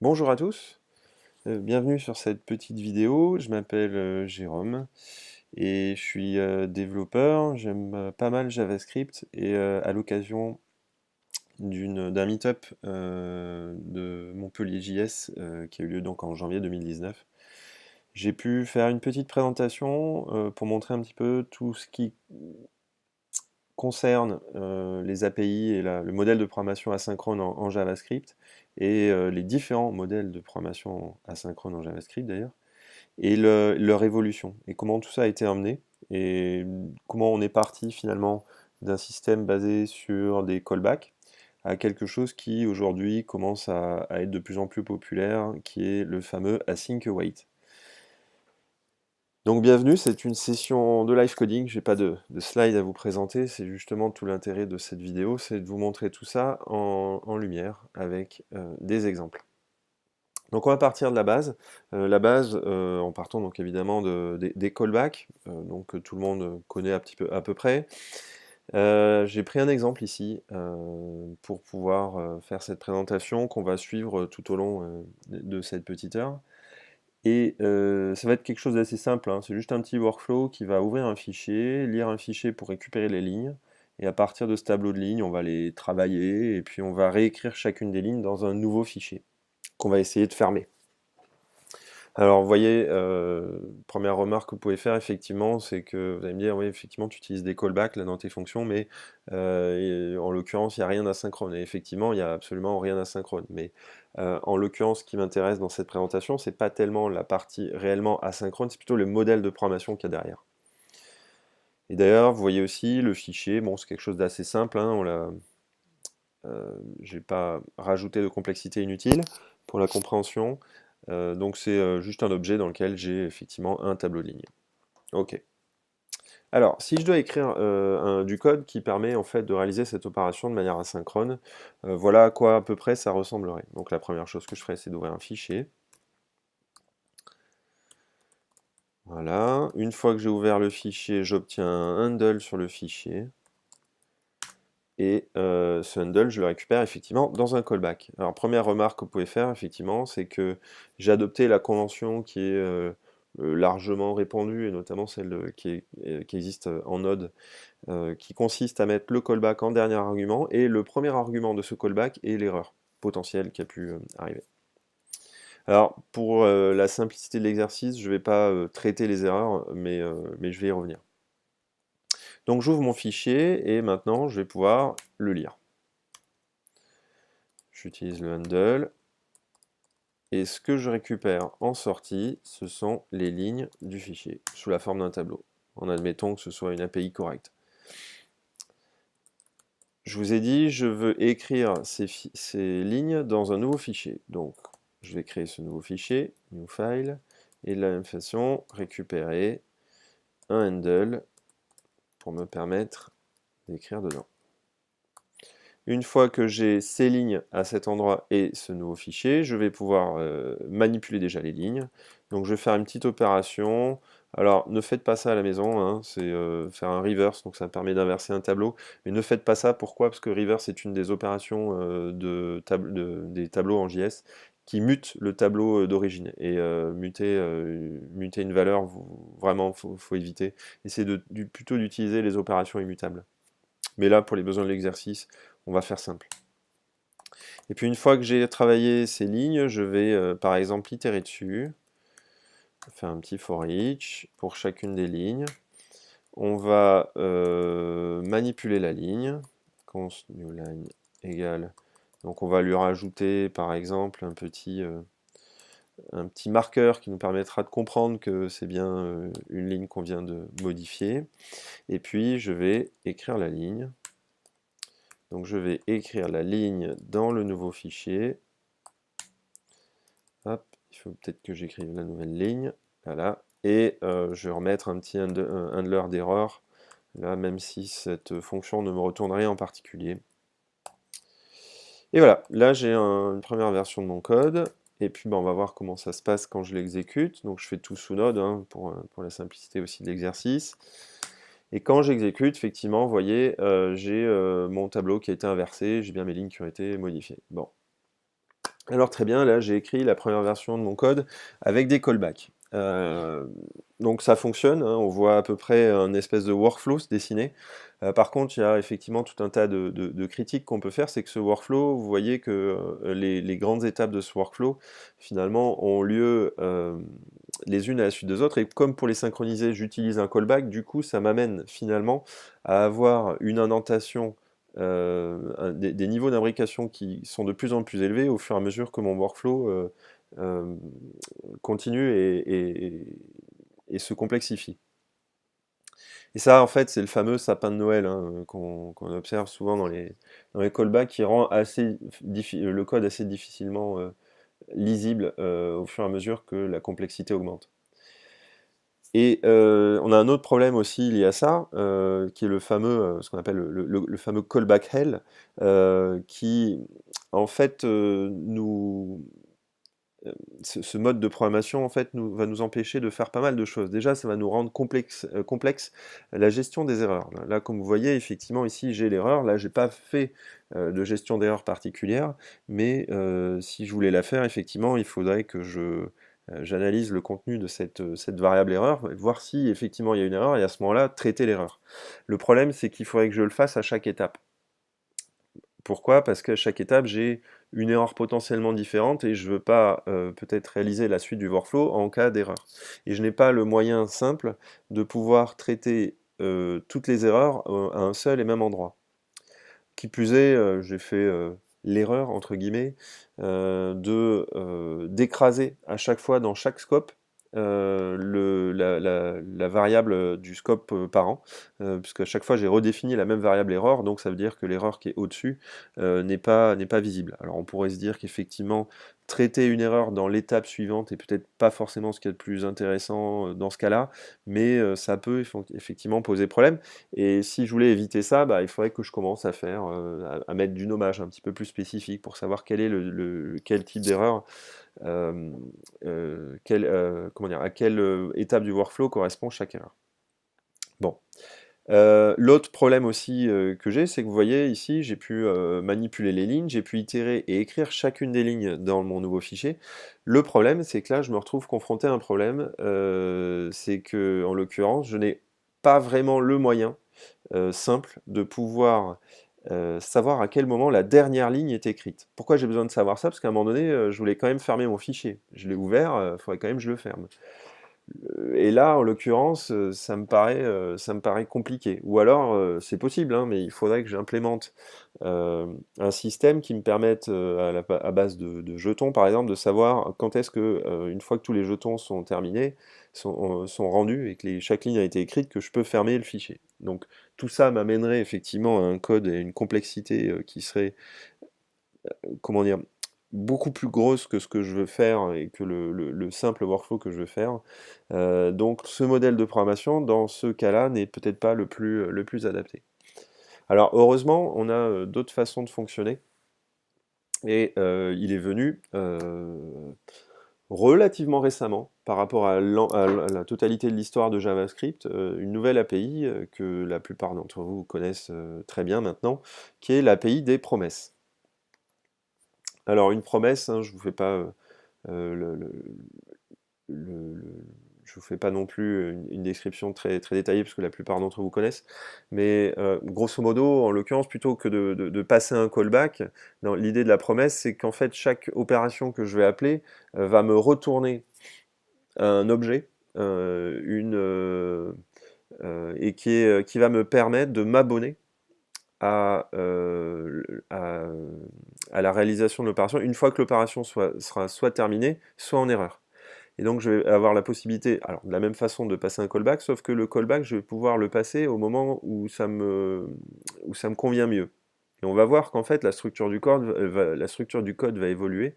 Bonjour à tous, bienvenue sur cette petite vidéo. Je m'appelle Jérôme et je suis développeur. J'aime pas mal JavaScript et à l'occasion d'un meet-up de Montpellier JS qui a eu lieu donc en janvier 2019, j'ai pu faire une petite présentation pour montrer un petit peu tout ce qui concerne les API et le modèle de programmation asynchrone en JavaScript et les différents modèles de programmation asynchrone en JavaScript d'ailleurs, et leur évolution, et comment tout ça a été amené, et comment on est parti finalement d'un système basé sur des callbacks à quelque chose qui aujourd'hui commence à être de plus en plus populaire, qui est le fameux async await. Donc bienvenue, c'est une session de live coding, je n'ai pas de slide à vous présenter, c'est justement tout l'intérêt de cette vidéo, c'est de vous montrer tout ça en lumière avec des exemples. Donc on va partir de la base en partant donc évidemment des callbacks, donc que tout le monde connaît à peu près. J'ai pris un exemple ici pour pouvoir faire cette présentation qu'on va suivre tout au long de cette petite heure. Et ça va être quelque chose d'assez simple, hein. C'est juste un petit workflow qui va ouvrir un fichier, lire un fichier pour récupérer les lignes, et à partir de ce tableau de lignes, on va les travailler, et puis on va réécrire chacune des lignes dans un nouveau fichier, qu'on va essayer de fermer. Alors vous voyez, première remarque que vous pouvez faire effectivement, c'est que vous allez me dire, oui effectivement tu utilises des callbacks là dans tes fonctions, mais en l'occurrence il n'y a rien d'asynchrone. Et effectivement il n'y a absolument rien d'asynchrone. Mais en l'occurrence ce qui m'intéresse dans cette présentation, c'est pas tellement la partie réellement asynchrone, c'est plutôt le modèle de programmation qu'il y a derrière. Et d'ailleurs vous voyez aussi le fichier, bon c'est quelque chose d'assez simple, hein, j'ai pas rajouté de complexité inutile pour la compréhension. Donc c'est juste un objet dans lequel j'ai effectivement un tableau de ligne. Ok. Alors, si je dois écrire du code qui permet en fait de réaliser cette opération de manière asynchrone, voilà à quoi à peu près ça ressemblerait. Donc la première chose que je ferai, c'est d'ouvrir un fichier. Voilà. Une fois que j'ai ouvert le fichier, j'obtiens un handle sur le fichier. Et ce handle, je le récupère effectivement dans un callback. Alors première remarque que vous pouvez faire effectivement, c'est que j'ai adopté la convention qui est largement répandue, et notamment celle qui existe en Node, qui consiste à mettre le callback en dernier argument, et le premier argument de ce callback est l'erreur potentielle qui a pu arriver. Alors pour la simplicité de l'exercice, je ne vais pas traiter les erreurs, mais je vais y revenir. Donc j'ouvre mon fichier et maintenant je vais pouvoir le lire. J'utilise le handle, et ce que je récupère en sortie, ce sont les lignes du fichier, sous la forme d'un tableau, en admettant que ce soit une API correcte. Je vous ai dit, je veux écrire ces lignes dans un nouveau fichier. Donc, je vais créer ce nouveau fichier, new file, et de la même façon, récupérer un handle pour me permettre d'écrire dedans. Une fois que j'ai ces lignes à cet endroit et ce nouveau fichier, je vais pouvoir manipuler déjà les lignes. Donc je vais faire une petite opération. Alors ne faites pas ça à la maison, hein, c'est faire un reverse, donc ça permet d'inverser un tableau. Mais ne faites pas ça, pourquoi? Parce que reverse est une des opérations des tableaux en JS qui mute le tableau d'origine. Et muter une valeur, vraiment, faut éviter. Essayez plutôt d'utiliser les opérations immutables. Mais là, pour les besoins de l'exercice, on va faire simple. Et puis une fois que j'ai travaillé ces lignes, je vais par exemple itérer dessus, faire un petit for each pour chacune des lignes. On va manipuler la ligne, const new line égale, donc on va lui rajouter par exemple un petit marqueur qui nous permettra de comprendre que c'est bien une ligne qu'on vient de modifier. Et puis je vais écrire la ligne. Donc je vais écrire la ligne dans le nouveau fichier. Hop, il faut peut-être que j'écrive la nouvelle ligne. Voilà. Et je vais remettre un petit handler d'erreur. Là, même si cette fonction ne me retourne rien en particulier. Et voilà, là j'ai une première version de mon code. Et puis on va voir comment ça se passe quand je l'exécute. Donc je fais tout sous Node hein, pour la simplicité aussi de l'exercice. Et quand j'exécute, effectivement, vous voyez, j'ai mon tableau qui a été inversé, j'ai bien mes lignes qui ont été modifiées. Bon. Alors très bien, là j'ai écrit la première version de mon code avec des callbacks. Donc ça fonctionne, hein, on voit à peu près un espèce de workflow se dessiner. Par contre, il y a effectivement tout un tas de critiques qu'on peut faire, c'est que ce workflow, vous voyez que les grandes étapes de ce workflow, finalement, ont lieu les unes à la suite des autres, et comme pour les synchroniser, j'utilise un callback, du coup ça m'amène finalement à avoir une indentation des niveaux d'imbrication qui sont de plus en plus élevés au fur et à mesure que mon workflow euh, continue et se complexifie. Et ça, en fait, c'est le fameux sapin de Noël hein, qu'on observe souvent dans les callbacks qui rend le code assez difficilement lisible au fur et à mesure que la complexité augmente. Et on a un autre problème aussi lié à ça, qui est le fameux, ce qu'on appelle le fameux callback hell, qui en fait ce mode de programmation en fait va nous empêcher de faire pas mal de choses. Déjà, ça va nous rendre complexe la gestion des erreurs. Là, comme vous voyez, effectivement, ici j'ai l'erreur. Là, j'ai pas fait de gestion d'erreur particulière, mais si je voulais la faire, effectivement, il faudrait que j'analyse le contenu de cette variable erreur, voir si effectivement il y a une erreur, et à ce moment-là, traiter l'erreur. Le problème, c'est qu'il faudrait que je le fasse à chaque étape. Pourquoi? Parce qu'à chaque étape, j'ai une erreur potentiellement différente et je ne veux pas peut-être réaliser la suite du workflow en cas d'erreur. Et je n'ai pas le moyen simple de pouvoir traiter toutes les erreurs à un seul et même endroit. Qui plus est, j'ai fait l'erreur, entre guillemets, d'écraser à chaque fois dans chaque scope la variable du scope parent, puisque à chaque fois j'ai redéfini la même variable erreur, donc ça veut dire que l'erreur qui est au-dessus n'est pas visible. Alors on pourrait se dire qu'effectivement, traiter une erreur dans l'étape suivante est peut-être pas forcément ce qui est le plus intéressant dans ce cas-là, mais ça peut effectivement poser problème. Et si je voulais éviter ça, bah, il faudrait que je commence à faire, à mettre du nommage un petit peu plus spécifique pour savoir quel est quel type d'erreur, comment dire, à quelle étape du workflow correspond chaque erreur. Bon. L'autre problème aussi que j'ai, c'est que vous voyez ici, j'ai pu manipuler les lignes, j'ai pu itérer et écrire chacune des lignes dans mon nouveau fichier. Le problème, c'est que là, je me retrouve confronté à un problème, c'est que, en l'occurrence, je n'ai pas vraiment le moyen simple de pouvoir savoir à quel moment la dernière ligne est écrite. Pourquoi j'ai besoin de savoir ça? Parce qu'à un moment donné, je voulais quand même fermer mon fichier. Je l'ai ouvert, il faudrait quand même que je le ferme. Et là, en l'occurrence, ça me paraît compliqué. Ou alors, c'est possible, hein, mais il faudrait que j'implémente un système qui me permette, à base de jetons, par exemple, de savoir quand est-ce que, une fois que tous les jetons sont terminés, sont rendus et que chaque ligne a été écrite, que je peux fermer le fichier. Donc, tout ça m'amènerait effectivement à un code et une complexité qui serait, comment dire, beaucoup plus grosse que ce que je veux faire et que le simple workflow que je veux faire. Donc ce modèle de programmation, dans ce cas-là, n'est peut-être pas le plus adapté. Alors heureusement, on a d'autres façons de fonctionner, et il est venu relativement récemment, par rapport à la totalité de l'histoire de JavaScript, une nouvelle API que la plupart d'entre vous connaissent très bien maintenant, qui est l'API des promesses. Alors une promesse, hein, je vous fais pas je vous fais pas non plus une description très, très détaillée parce que la plupart d'entre vous connaissent, mais grosso modo, en l'occurrence, plutôt que de passer un callback, l'idée de la promesse, c'est qu'en fait chaque opération que je vais appeler va me retourner un objet, et qui va me permettre de m'abonner à, à la réalisation de l'opération une fois que l'opération sera soit terminée, soit en erreur. Et donc je vais avoir la possibilité, alors de la même façon de passer un callback, sauf que le callback, je vais pouvoir le passer au moment où où ça me convient mieux. Et on va voir qu'en fait la structure du code va évoluer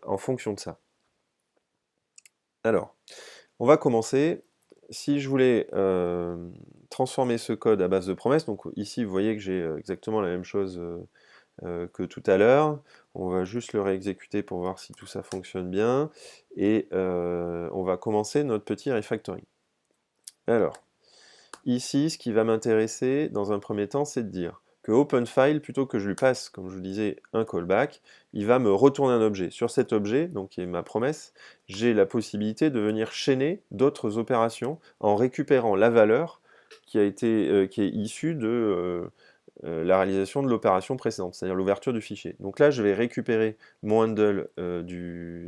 en fonction de ça. Alors, on va commencer. Si je voulais transformer ce code à base de promesses, donc ici vous voyez que j'ai exactement la même chose que tout à l'heure. On va juste le réexécuter pour voir si tout ça fonctionne bien. Et on va commencer notre petit refactoring. Alors, ici, ce qui va m'intéresser dans un premier temps, c'est de dire que OpenFile, plutôt que je lui passe, comme je vous disais, un callback, il va me retourner un objet. Sur cet objet, donc qui est ma promesse, j'ai la possibilité de venir chaîner d'autres opérations en récupérant la valeur qui est issue de la réalisation de l'opération précédente, c'est-à-dire l'ouverture du fichier. Donc là, je vais récupérer mon handle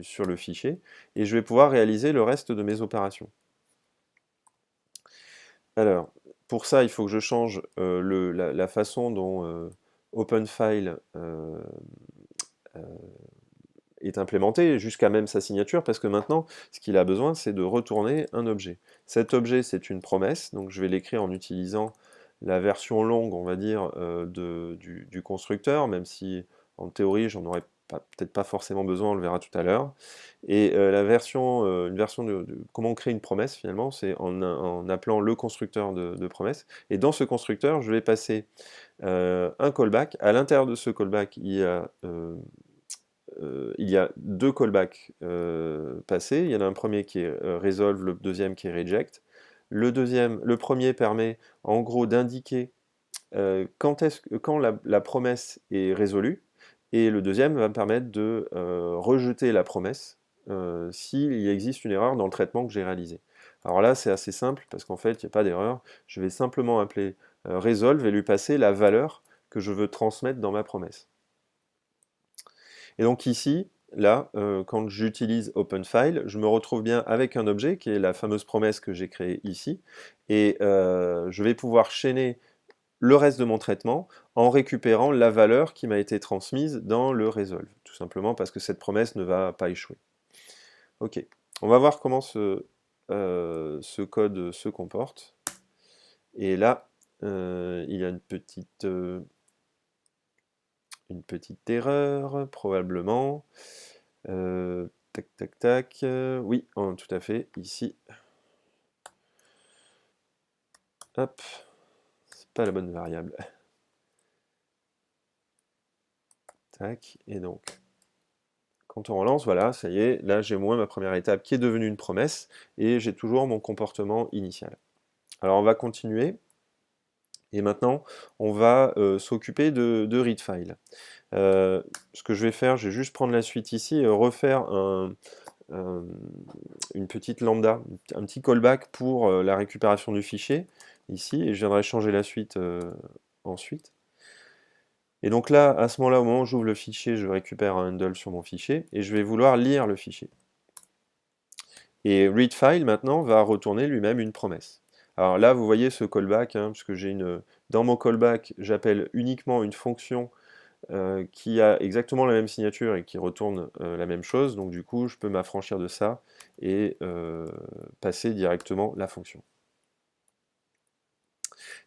sur le fichier et je vais pouvoir réaliser le reste de mes opérations. Alors, pour ça, il faut que je change la façon dont OpenFile est implémenté, jusqu'à même sa signature, parce que maintenant, ce qu'il a besoin, c'est de retourner un objet. Cet objet, c'est une promesse, donc je vais l'écrire en utilisant la version longue, on va dire, du constructeur, même si, en théorie, j'en aurais peut-être pas forcément besoin, on le verra tout à l'heure. Et une version de comment on crée une promesse, finalement, c'est en appelant le constructeur de promesse. Et dans ce constructeur, je vais passer un callback. À l'intérieur de ce callback, il y a deux callbacks passés. Il y en a un premier qui est resolve, le deuxième qui est reject. Le premier permet en gros d'indiquer quand la promesse est résolue, et le deuxième va me permettre de rejeter la promesse s'il existe une erreur dans le traitement que j'ai réalisé. Alors là, c'est assez simple parce qu'en fait, il n'y a pas d'erreur. Je vais simplement appeler resolve et lui passer la valeur que je veux transmettre dans ma promesse. Et donc ici, là, quand j'utilise OpenFile, je me retrouve bien avec un objet qui est la fameuse promesse que j'ai créée ici, et je vais pouvoir chaîner le reste de mon traitement en récupérant la valeur qui m'a été transmise dans le resolve, tout simplement parce que cette promesse ne va pas échouer. Ok, on va voir comment ce code se comporte. Et là, il y a une petite erreur, probablement. Tac, tac, tac. Oui, tout à fait, ici. Hop, c'est pas la bonne variable. Tac, et donc, quand on relance, voilà, ça y est, là j'ai moins ma première étape qui est devenue une promesse, et j'ai toujours mon comportement initial. Alors on va continuer, et maintenant on va s'occuper de readFile. Ce que je vais faire, je vais juste prendre la suite ici et refaire une petite lambda, un petit callback pour la récupération du fichier, ici, et je viendrai changer la suite ensuite. Et donc là, à ce moment-là, au moment où j'ouvre le fichier, je récupère un handle sur mon fichier, et je vais vouloir lire le fichier. Et readFile, maintenant, va retourner lui-même une promesse. Alors là, vous voyez ce callback, hein, puisque dans mon callback, j'appelle uniquement une fonction qui a exactement la même signature et qui retourne la même chose, donc du coup, je peux m'affranchir de ça et passer directement la fonction.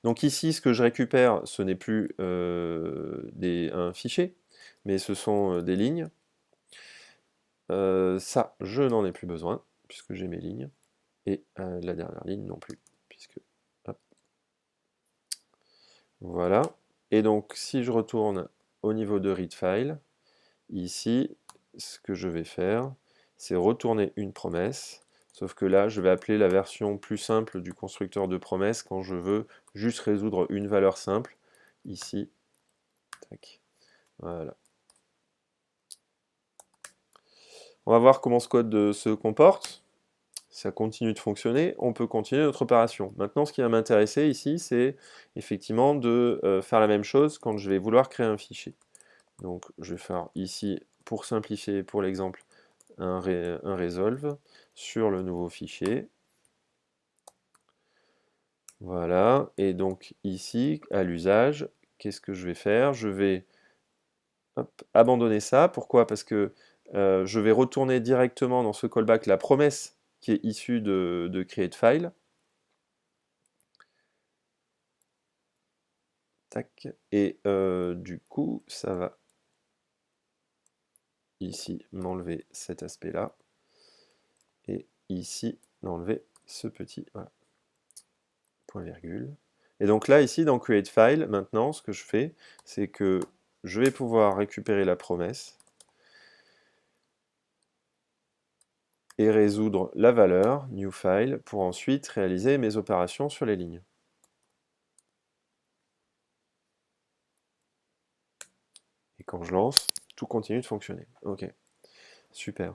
Donc ici, ce que je récupère, ce n'est plus un fichier, mais ce sont des lignes. Ça, je n'en ai plus besoin, puisque j'ai mes lignes. Et la dernière ligne non plus, puisque... Hop. Voilà. Et donc, si je retourne au niveau de readFile, ici, ce que je vais faire, c'est retourner une promesse. Sauf que là, je vais appeler la version plus simple du constructeur de promesse quand je veux juste résoudre une valeur simple. Ici, tac, voilà. On va voir comment ce code se comporte. Ça continue de fonctionner, on peut continuer notre opération. Maintenant, ce qui va m'intéresser ici, c'est effectivement de faire la même chose quand je vais vouloir créer un fichier. Donc, je vais faire ici, pour simplifier, pour l'exemple, un resolve sur le nouveau fichier. Voilà, et donc ici, à l'usage, qu'est-ce que je vais faire? Je vais abandonner ça. Pourquoi? Parce que je vais retourner directement dans ce callback la promesse qui est issue de createFile. Tac, et du coup, ça va ici m'enlever cet aspect-là, et ici m'enlever ce petit voilà, point virgule. Et donc là, ici, dans createFile, maintenant, ce que je fais, c'est que je vais pouvoir récupérer la promesse et résoudre la valeur, new file, pour ensuite réaliser mes opérations sur les lignes. quand je lance, tout continue de fonctionner. Ok, super.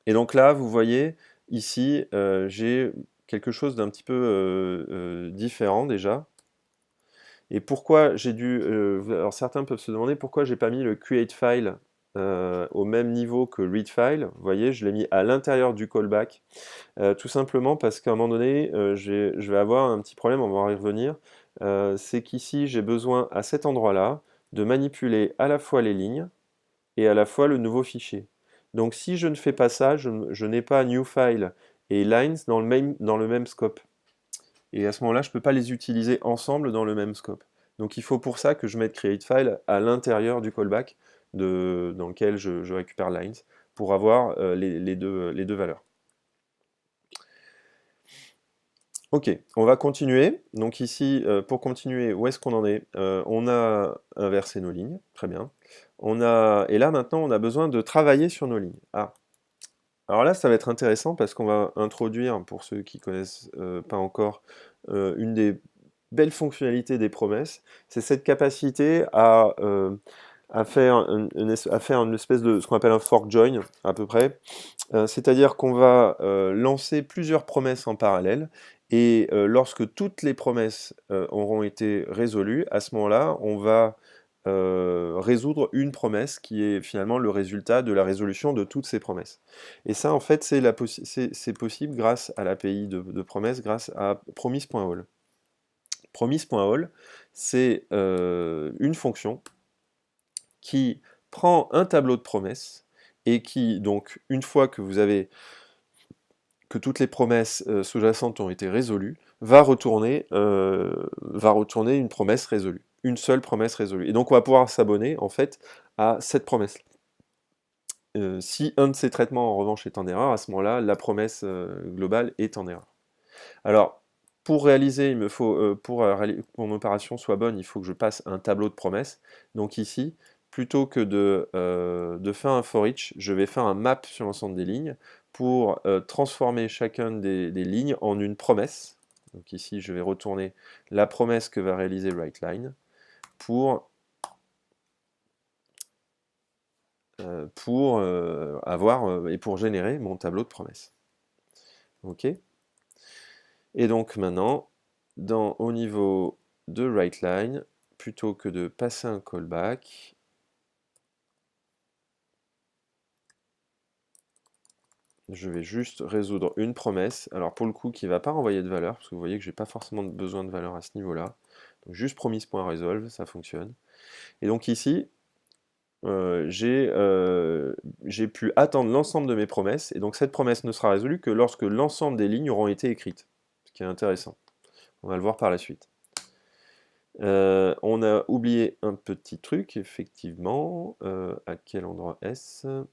Et donc là, vous voyez, ici, j'ai quelque chose d'un petit peu différent déjà. Et pourquoi j'ai dû... alors certains peuvent se demander pourquoi j'ai pas mis le create file au même niveau que read file. Vous voyez, je l'ai mis à l'intérieur du callback. Tout simplement parce qu'à un moment donné, je vais avoir un petit problème, on va y revenir. C'est qu'ici, j'ai besoin à cet endroit-là de manipuler à la fois les lignes et à la fois le nouveau fichier. Donc si je ne fais pas ça, je n'ai pas new file et lines dans le même scope. Et à ce moment-là, je ne peux pas les utiliser ensemble dans le même scope. Donc il faut pour ça que je mette create file à l'intérieur du callback dans lequel je récupère lines pour avoir les deux valeurs. Ok, on va continuer. Donc ici, pour continuer, où est-ce qu'on en est? On a inversé nos lignes, très bien. Et là maintenant, on a besoin de travailler sur nos lignes. Ah, alors là, ça va être intéressant parce qu'on va introduire, pour ceux qui ne connaissent pas encore, une des belles fonctionnalités des promesses, c'est cette capacité à faire une espèce de ce qu'on appelle un fork join, à peu près. C'est-à-dire qu'on va lancer plusieurs promesses en parallèle, et lorsque toutes les promesses auront été résolues, à ce moment-là, on va résoudre une promesse qui est finalement le résultat de la résolution de toutes ces promesses. Et ça, en fait, c'est possible grâce à l'API de promesses, grâce à promise.all. Promise.all, c'est une fonction qui prend un tableau de promesses et qui, donc, une fois que toutes les promesses sous-jacentes ont été résolues, va retourner une promesse résolue, une seule promesse résolue. Et donc on va pouvoir s'abonner en fait à cette promesse. Si un de ces traitements en revanche est en erreur, à ce moment-là, la promesse globale est en erreur. Alors, pour réaliser, il me faut, pour que mon opération soit bonne, il faut que je passe un tableau de promesses. Donc ici, plutôt que de faire un for each, je vais faire un map sur l'ensemble des lignes pour transformer chacune des lignes en une promesse. Donc ici, je vais retourner la promesse que va réaliser WriteLine pour avoir et pour générer mon tableau de promesses. Ok. Et donc maintenant, au niveau de WriteLine, plutôt que de passer un callback, je vais juste résoudre une promesse. Alors pour le coup, qui ne va pas renvoyer de valeur, parce que vous voyez que je n'ai pas forcément besoin de valeur à ce niveau-là. Donc juste promise.resolve, ça fonctionne. Et donc ici, j'ai pu attendre l'ensemble de mes promesses, et donc cette promesse ne sera résolue que lorsque l'ensemble des lignes auront été écrites, ce qui est intéressant. On va le voir par la suite. On a oublié un petit truc, effectivement. À quel endroit est-ce?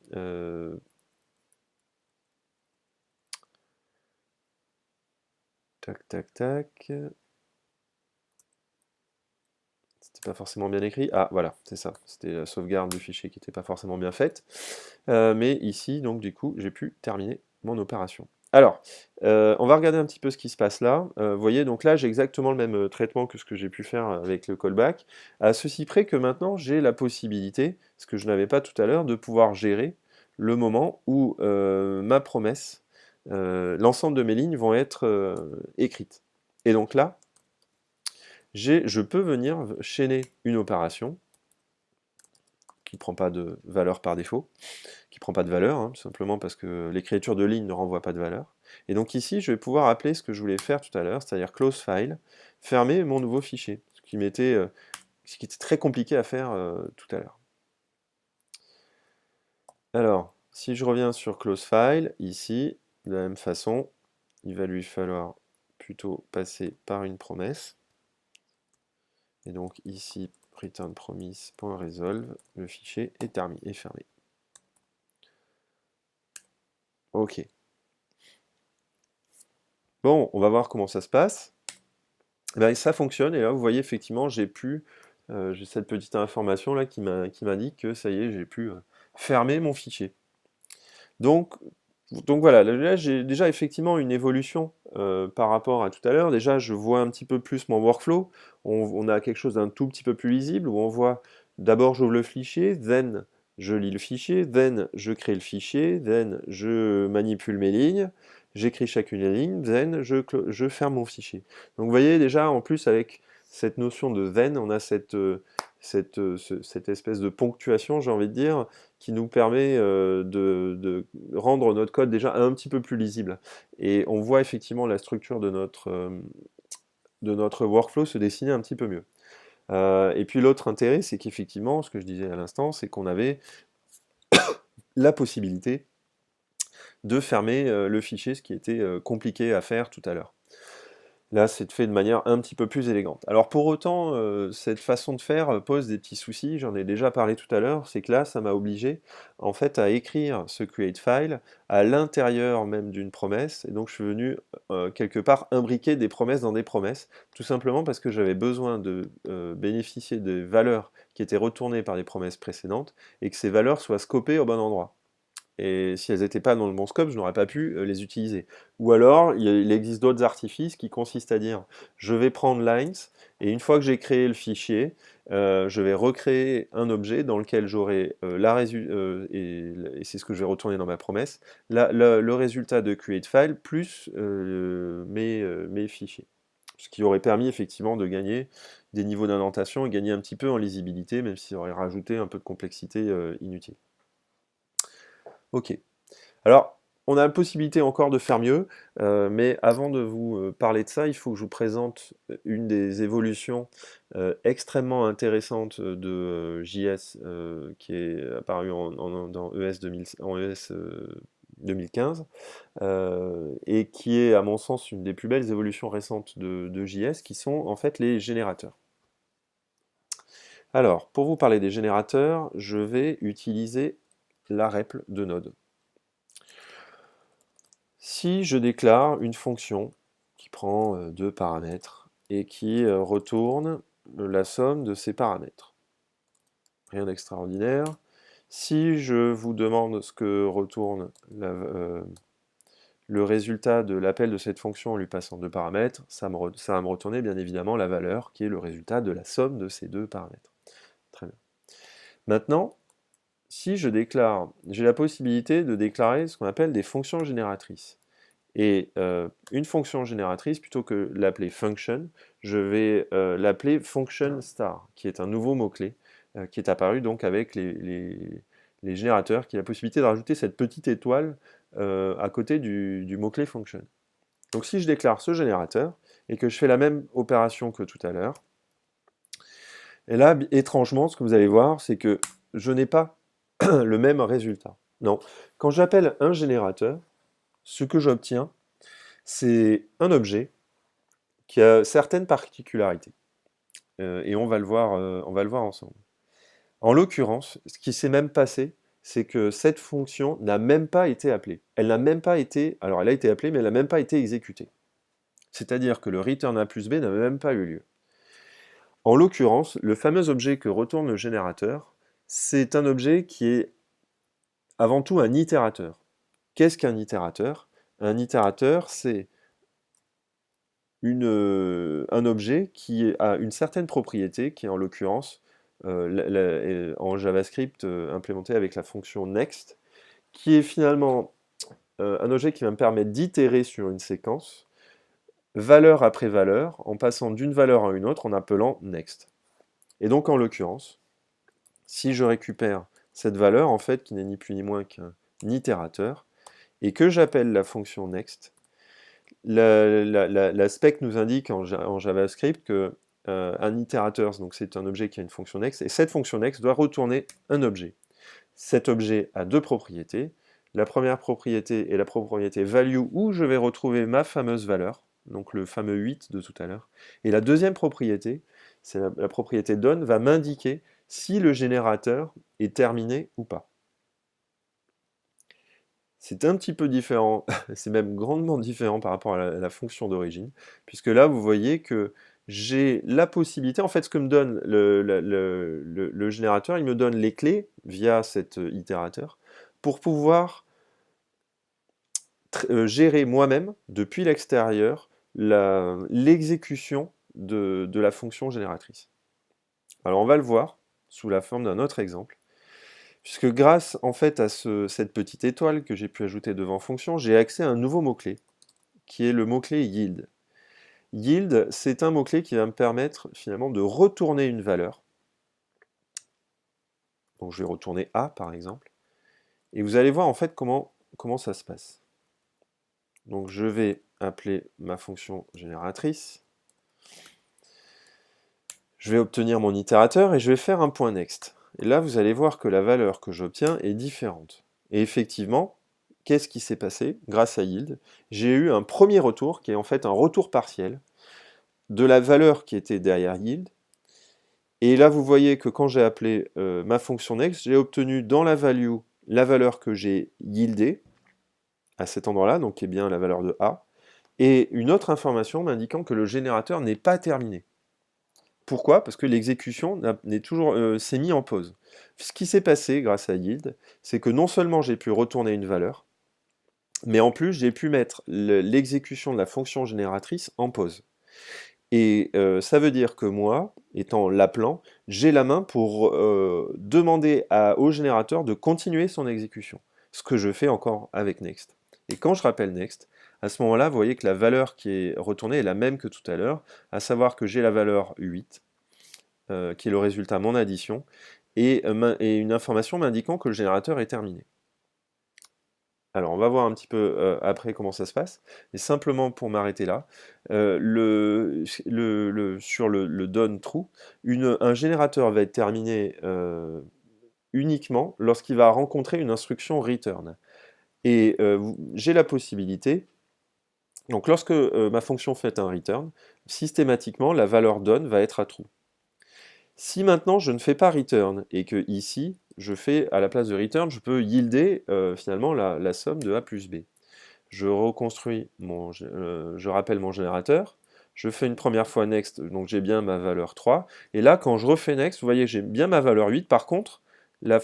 Tac, tac, tac. C'était pas forcément bien écrit. Ah, voilà, c'est ça. C'était la sauvegarde du fichier qui n'était pas forcément bien faite. Mais ici, donc, du coup, j'ai pu terminer mon opération. Alors, on va regarder un petit peu ce qui se passe là. Vous voyez, donc là, j'ai exactement le même traitement que ce que j'ai pu faire avec le callback, à ceci près que maintenant, j'ai la possibilité, ce que je n'avais pas tout à l'heure, de pouvoir gérer le moment où ma promesse, l'ensemble de mes lignes vont être écrites. Et donc là, je peux venir chaîner une opération qui ne prend pas de valeur par défaut, qui ne prend pas de valeur, hein, tout simplement parce que l'écriture de ligne ne renvoie pas de valeur. Et donc ici, je vais pouvoir appeler ce que je voulais faire tout à l'heure, c'est-à-dire close file, fermer mon nouveau fichier, ce qui était très compliqué à faire tout à l'heure. Alors, si je reviens sur close file, ici, de la même façon, il va lui falloir plutôt passer par une promesse. Et donc ici, return promise.resolve, le fichier est terminé et fermé. Ok. Bon, on va voir comment ça se passe. Ben, ça fonctionne, et là vous voyez effectivement j'ai cette petite information là qui m'indique que ça y est, j'ai pu fermer mon fichier. Donc voilà, là j'ai déjà effectivement une évolution par rapport à tout à l'heure. Déjà je vois un petit peu plus mon workflow, on a quelque chose d'un tout petit peu plus lisible, où on voit d'abord j'ouvre le fichier, then je lis le fichier, then je crée le fichier, then je manipule mes lignes, j'écris chacune des lignes, then je ferme mon fichier. Donc vous voyez déjà, en plus avec cette notion de then, on a cette espèce de ponctuation, j'ai envie de dire, qui nous permet de rendre notre code déjà un petit peu plus lisible. Et on voit effectivement la structure de notre workflow se dessiner un petit peu mieux. Et puis l'autre intérêt, c'est qu'effectivement, ce que je disais à l'instant, c'est qu'on avait la possibilité de fermer le fichier, ce qui était compliqué à faire tout à l'heure. Là, c'est fait de manière un petit peu plus élégante. Alors pour autant, cette façon de faire pose des petits soucis, j'en ai déjà parlé tout à l'heure, c'est que là, ça m'a obligé en fait à écrire ce create file à l'intérieur même d'une promesse, et donc je suis venu quelque part imbriquer des promesses dans des promesses, tout simplement parce que j'avais besoin de bénéficier des valeurs qui étaient retournées par les promesses précédentes, et que ces valeurs soient scopées au bon endroit. Et si elles n'étaient pas dans le bon scope, je n'aurais pas pu les utiliser. Ou alors, il existe d'autres artifices qui consistent à dire, je vais prendre lines, et une fois que j'ai créé le fichier, je vais recréer un objet dans lequel j'aurai et c'est ce que je vais retourner dans ma promesse, le résultat de create file plus mes fichiers. Ce qui aurait permis effectivement de gagner des niveaux d'indentation et gagner un petit peu en lisibilité, même si ça aurait rajouté un peu de complexité inutile. Ok. Alors, on a la possibilité encore de faire mieux, mais avant de vous parler de ça, il faut que je vous présente une des évolutions extrêmement intéressantes de JS qui est apparue dans ES 2015 et qui est à mon sens une des plus belles évolutions récentes de JS, qui sont en fait les générateurs. Alors, pour vous parler des générateurs, je vais utiliser la REPL de Node. Si je déclare une fonction qui prend deux paramètres et qui retourne la somme de ces paramètres, rien d'extraordinaire. Si je vous demande ce que retourne le résultat de l'appel de cette fonction en lui passant deux paramètres, ça va me retourner bien évidemment la valeur qui est le résultat de la somme de ces deux paramètres. Très bien. Maintenant, si je déclare, j'ai la possibilité de déclarer ce qu'on appelle des fonctions génératrices. Et une fonction génératrice, plutôt que l'appeler function, je vais l'appeler function star, qui est un nouveau mot-clé, qui est apparu donc avec les générateurs, qui a la possibilité de rajouter cette petite étoile à côté du mot-clé function. Donc si je déclare ce générateur, et que je fais la même opération que tout à l'heure, et là, étrangement, ce que vous allez voir, c'est que je n'ai pas le même résultat. Non, quand j'appelle un générateur, ce que j'obtiens, c'est un objet qui a certaines particularités. Et on va le voir ensemble. En l'occurrence, ce qui s'est même passé, c'est que cette fonction n'a même pas été appelée. Elle n'a même pas été, alors elle a été appelée, mais elle n'a même pas été exécutée. C'est-à-dire que le return A plus B n'a même pas eu lieu. En l'occurrence, le fameux objet que retourne le générateur, c'est un objet qui est avant tout un itérateur. Qu'est-ce qu'un itérateur? Un itérateur, c'est un objet qui a une certaine propriété, qui est en l'occurrence en JavaScript implémenté avec la fonction next, qui est finalement un objet qui va me permettre d'itérer sur une séquence, valeur après valeur, en passant d'une valeur à une autre en appelant next. Et donc en l'occurrence, si je récupère cette valeur, en fait, qui n'est ni plus ni moins qu'un itérateur, et que j'appelle la fonction next, la spec nous indique en JavaScript que un itérateur, donc c'est un objet qui a une fonction next, et cette fonction next doit retourner un objet. Cet objet a deux propriétés. La première propriété est la propriété value, où je vais retrouver ma fameuse valeur, donc le fameux 8 de tout à l'heure. Et la deuxième propriété, c'est la propriété done, va m'indiquer si le générateur est terminé ou pas. C'est un petit peu différent, c'est même grandement différent par rapport à la fonction d'origine, puisque là, vous voyez que j'ai la possibilité, en fait, ce que me donne le générateur, il me donne les clés, via cet itérateur, pour pouvoir gérer moi-même, depuis l'extérieur, l'exécution de la fonction génératrice. Alors, on va le voir sous la forme d'un autre exemple, puisque grâce en fait à cette petite étoile que j'ai pu ajouter devant fonction, j'ai accès à un nouveau mot-clé, qui est le mot-clé yield. Yield, c'est un mot-clé qui va me permettre finalement de retourner une valeur. Donc je vais retourner A par exemple. Et vous allez voir en fait comment ça se passe. Donc je vais appeler ma fonction génératrice. Je vais obtenir mon itérateur et je vais faire un point next. Et là, vous allez voir que la valeur que j'obtiens est différente. Et effectivement, qu'est-ce qui s'est passé grâce à yield? J'ai eu un premier retour qui est en fait un retour partiel de la valeur qui était derrière yield. Et là, vous voyez que quand j'ai appelé ma fonction next, j'ai obtenu dans la value la valeur que j'ai yieldée à cet endroit-là, donc qui est bien la valeur de A, et une autre information m'indiquant que le générateur n'est pas terminé. Pourquoi? Parce que l'exécution s'est mise en pause. Ce qui s'est passé grâce à yield, c'est que non seulement j'ai pu retourner une valeur, mais en plus j'ai pu mettre l'exécution de la fonction génératrice en pause. Et ça veut dire que moi, étant l'appelant, j'ai la main pour demander au générateur de continuer son exécution. Ce que je fais encore avec next. Et quand je rappelle next, à ce moment-là, vous voyez que la valeur qui est retournée est la même que tout à l'heure, à savoir que j'ai la valeur 8, qui est le résultat de mon addition, et une information m'indiquant que le générateur est terminé. Alors, on va voir un petit peu après comment ça se passe, et simplement pour m'arrêter là, sur le done true, un générateur va être terminé uniquement lorsqu'il va rencontrer une instruction return. Et j'ai la possibilité, donc lorsque ma fonction fait un return, systématiquement la valeur done va être à true. Si maintenant je ne fais pas return et que ici je fais à la place de return, je peux yielder finalement la somme de A plus B. Je reconstruis je rappelle mon générateur, je fais une première fois next, donc j'ai bien ma valeur 3, et là quand je refais next, vous voyez j'ai bien ma valeur 8, par contre la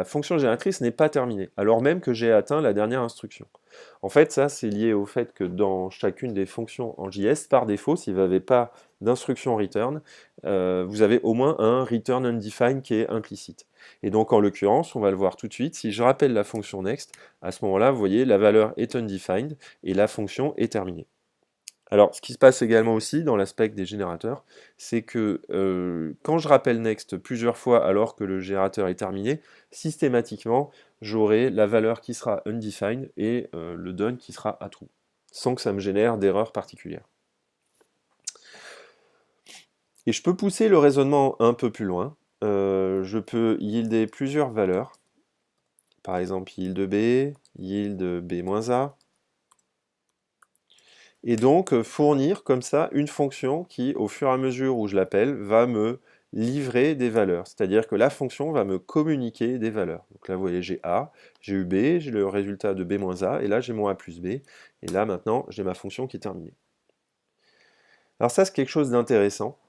fonction génératrice n'est pas terminée, alors même que j'ai atteint la dernière instruction. En fait, ça, c'est lié au fait que dans chacune des fonctions en JS, par défaut, si vous n'avez pas d'instruction return, vous avez au moins un return undefined qui est implicite. Et donc, en l'occurrence, on va le voir tout de suite, si je rappelle la fonction next, à ce moment-là, vous voyez, la valeur est undefined et la fonction est terminée. Alors, ce qui se passe également aussi dans l'aspect des générateurs, c'est que quand je rappelle next plusieurs fois alors que le générateur est terminé, systématiquement, j'aurai la valeur qui sera undefined et le done qui sera à true, sans que ça me génère d'erreur particulière. Et je peux pousser le raisonnement un peu plus loin. Je peux yielder plusieurs valeurs. Par exemple, yield B, yield B-A. Et donc fournir comme ça une fonction qui, au fur et à mesure où je l'appelle, va me livrer des valeurs. C'est-à-dire que la fonction va me communiquer des valeurs. Donc là, vous voyez, j'ai A, j'ai eu B, j'ai le résultat de B-A, et là, j'ai mon A plus B. Et là, maintenant, j'ai ma fonction qui est terminée. Alors ça, c'est quelque chose d'intéressant.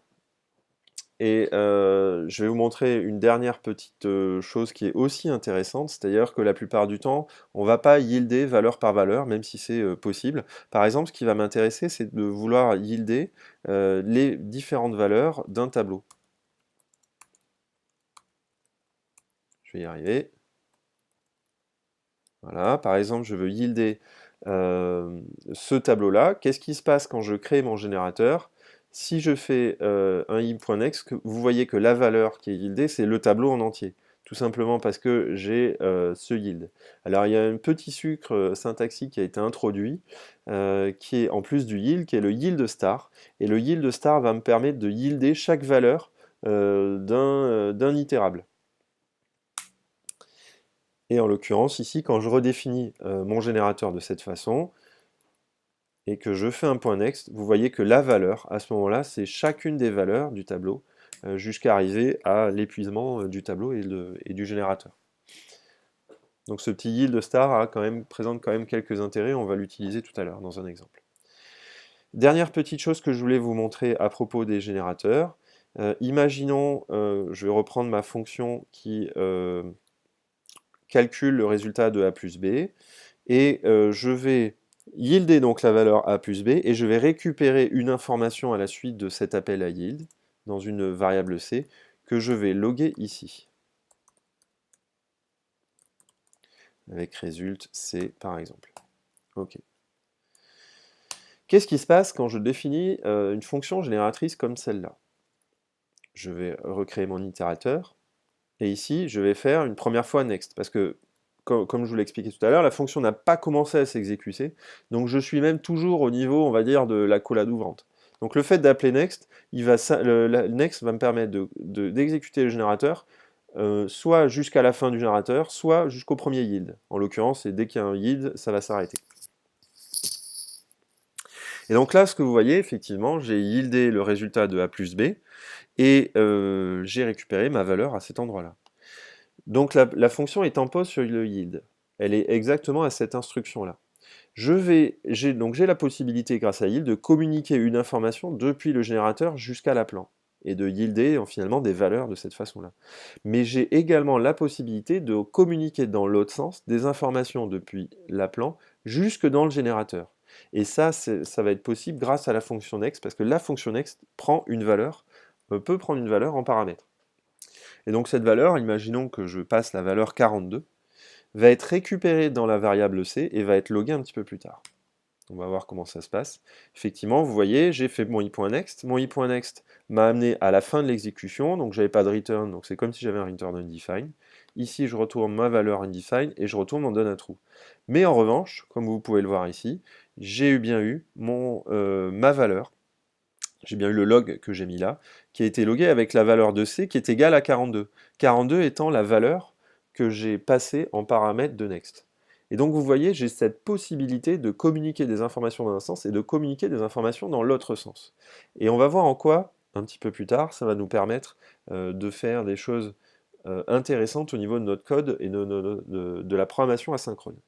Et je vais vous montrer une dernière petite chose qui est aussi intéressante, c'est-à-dire que la plupart du temps, on ne va pas yielder valeur par valeur, même si c'est possible. Par exemple, ce qui va m'intéresser, c'est de vouloir yielder les différentes valeurs d'un tableau. Je vais y arriver. Voilà, par exemple, je veux yielder ce tableau-là. Qu'est-ce qui se passe quand je crée mon générateur? Si je fais un yield.next, vous voyez que la valeur qui est yieldée, c'est le tableau en entier. Tout simplement parce que j'ai ce yield. Alors il y a un petit sucre syntaxique qui a été introduit, qui est en plus du yield, qui est le yield star. Et le yield star va me permettre de yielder chaque valeur d'un itérable. Et en l'occurrence, ici, quand je redéfinis mon générateur de cette façon, et que je fais un point next, vous voyez que la valeur, à ce moment-là, c'est chacune des valeurs du tableau, jusqu'à arriver à l'épuisement du tableau et du générateur. Donc ce petit yield star présente quand même quelques intérêts, on va l'utiliser tout à l'heure dans un exemple. Dernière petite chose que je voulais vous montrer à propos des générateurs. Imaginons, je vais reprendre ma fonction qui calcule le résultat de A plus B, et je vais yielder donc la valeur A plus B, et je vais récupérer une information à la suite de cet appel à yield, dans une variable C que je vais loguer ici. Avec result C par exemple. Ok. Qu'est-ce qui se passe quand je définis une fonction génératrice comme celle-là? Je vais recréer mon itérateur, et ici, je vais faire une première fois next, parce que, comme je vous l'ai expliqué tout à l'heure, la fonction n'a pas commencé à s'exécuter, donc je suis même toujours au niveau, on va dire, de la collade ouvrante. Donc le fait d'appeler next, next va me permettre d'exécuter le générateur, soit jusqu'à la fin du générateur, soit jusqu'au premier yield. En l'occurrence, dès qu'il y a un yield, ça va s'arrêter. Et donc là, ce que vous voyez, effectivement, j'ai yieldé le résultat de A plus B, et j'ai récupéré ma valeur à cet endroit-là. Donc la fonction est en pause sur le yield. Elle est exactement à cette instruction-là. J'ai la possibilité, grâce à yield, de communiquer une information depuis le générateur jusqu'à l'appelant, et de yielder finalement des valeurs de cette façon-là. Mais j'ai également la possibilité de communiquer dans l'autre sens des informations depuis l'appelant jusque dans le générateur. Et ça va être possible grâce à la fonction next, parce que la fonction next prend une valeur, peut prendre une valeur en paramètre. Et donc cette valeur, imaginons que je passe la valeur 42, va être récupérée dans la variable C et va être loguée un petit peu plus tard. On va voir comment ça se passe. Effectivement, vous voyez, j'ai fait mon i.next. Mon i.next m'a amené à la fin de l'exécution, donc j'avais pas de return, donc c'est comme si j'avais un return undefined. Ici, je retourne ma valeur undefined et je retourne mon doneTrue. Mais en revanche, comme vous pouvez le voir ici, j'ai bien eu ma valeur, j'ai bien eu le log que j'ai mis là, qui a été logué avec la valeur de C qui est égale à 42. 42 étant la valeur que j'ai passée en paramètre de next. Et donc vous voyez, j'ai cette possibilité de communiquer des informations dans un sens et de communiquer des informations dans l'autre sens. Et on va voir en quoi, un petit peu plus tard, ça va nous permettre de faire des choses intéressantes au niveau de notre code et de la programmation asynchrone.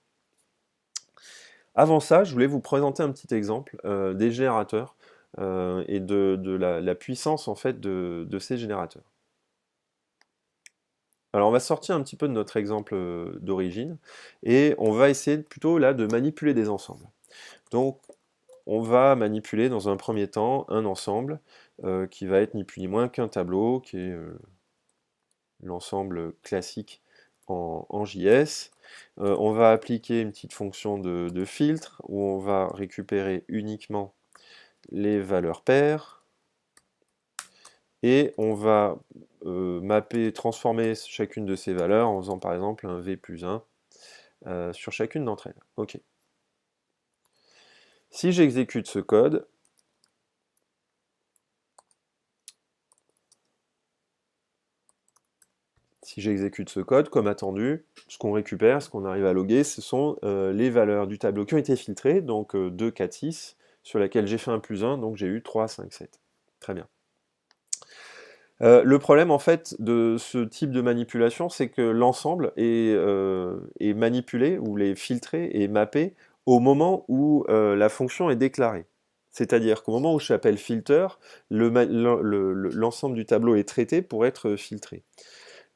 Avant ça, je voulais vous présenter un petit exemple des générateurs et de la puissance en fait de ces générateurs. Alors on va sortir un petit peu de notre exemple d'origine et on va essayer plutôt là de manipuler des ensembles. Donc on va manipuler dans un premier temps un ensemble qui va être ni plus ni moins qu'un tableau, qui est l'ensemble classique en JS. On va appliquer une petite fonction de filtre où on va récupérer uniquement les valeurs paires, et on va transformer chacune de ces valeurs en faisant par exemple un v plus 1 sur chacune d'entre elles. Ok. Si j'exécute ce code, comme attendu, ce qu'on récupère, ce qu'on arrive à loguer, ce sont les valeurs du tableau qui ont été filtrées, donc 2, 4, 6, sur laquelle j'ai fait un plus 1, donc j'ai eu 3, 5, 7. Très bien. Le problème en fait de ce type de manipulation, c'est que l'ensemble est manipulé, ou est filtré et mappé au moment où la fonction est déclarée. C'est-à-dire qu'au moment où j'appelle filter, l'ensemble du tableau est traité pour être filtré.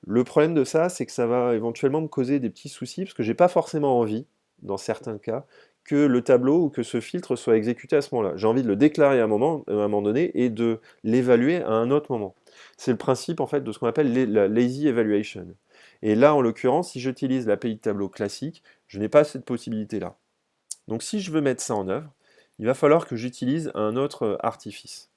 Le problème de ça, c'est que ça va éventuellement me causer des petits soucis, parce que j'ai pas forcément envie, dans certains cas, que le tableau ou que ce filtre soit exécuté à ce moment-là. J'ai envie de le déclarer à un moment donné et de l'évaluer à un autre moment. C'est le principe en fait de ce qu'on appelle la lazy evaluation. Et là, en l'occurrence, si j'utilise l'API de tableau classique, je n'ai pas cette possibilité-là. Donc si je veux mettre ça en œuvre, il va falloir que j'utilise un autre artifice.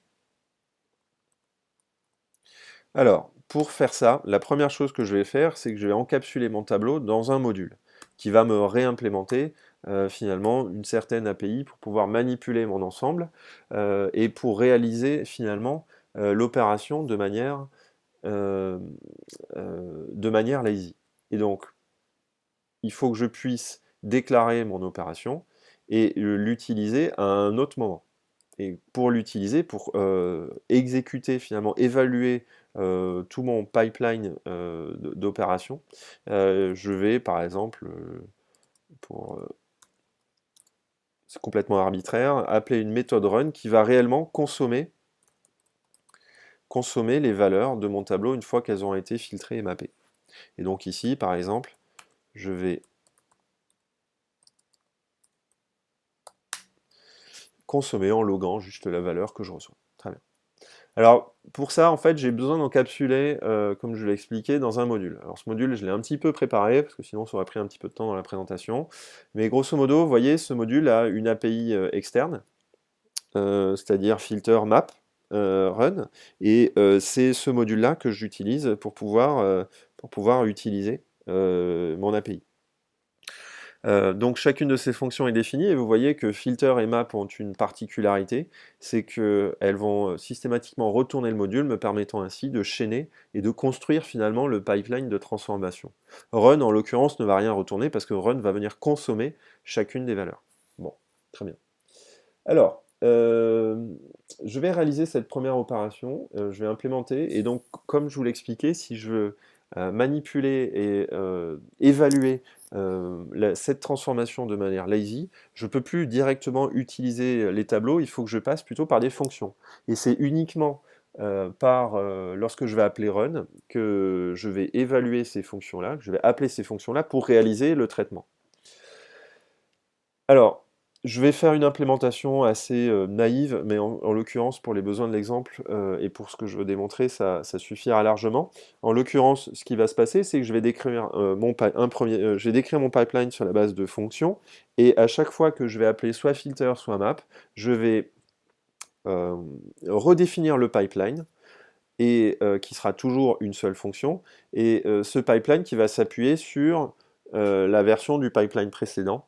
Alors, pour faire ça, la première chose que je vais faire, c'est que je vais encapsuler mon tableau dans un module qui va me réimplémenter finalement une certaine API pour pouvoir manipuler mon ensemble et pour réaliser finalement l'opération de manière lazy. Et donc, il faut que je puisse déclarer mon opération et l'utiliser à un autre moment. Et pour l'utiliser, pour exécuter, finalement, évaluer tout mon pipeline d'opérations, je vais, par exemple, c'est complètement arbitraire, appeler une méthode run qui va réellement consommer les valeurs de mon tableau une fois qu'elles ont été filtrées et mappées. Et donc ici, par exemple, je vais consommer en loguant juste la valeur que je reçois. Très bien. Alors, pour ça, en fait, j'ai besoin d'encapsuler, comme je l'ai expliqué, dans un module. Alors ce module, je l'ai un petit peu préparé, parce que sinon ça aurait pris un petit peu de temps dans la présentation. Mais grosso modo, vous voyez, ce module a une API externe, c'est-à-dire filter map run, et c'est ce module-là que j'utilise pour pouvoir utiliser mon API. Donc chacune de ces fonctions est définie et vous voyez que filter et map ont une particularité, c'est qu'elles vont systématiquement retourner le module, me permettant ainsi de chaîner et de construire finalement le pipeline de transformation. Run en l'occurrence ne va rien retourner parce que run va venir consommer chacune des valeurs. Bon, très bien. Alors, je vais réaliser cette première opération, je vais implémenter, et donc comme je vous l'expliquais, si je veux manipuler et évaluer cette transformation de manière lazy, je ne peux plus directement utiliser les tableaux, il faut que je passe plutôt par des fonctions. Et c'est uniquement lorsque je vais appeler run que je vais évaluer ces fonctions-là, que je vais appeler ces fonctions-là pour réaliser le traitement. Alors, je vais faire une implémentation assez naïve, mais en l'occurrence, pour les besoins de l'exemple et pour ce que je veux démontrer, ça suffira largement. En l'occurrence, ce qui va se passer, c'est que je vais décrire je vais décrire mon pipeline sur la base de fonctions, et à chaque fois que je vais appeler soit filter, soit map, je vais euh, redéfinir le pipeline, et qui sera toujours une seule fonction, et ce pipeline qui va s'appuyer sur la version du pipeline précédent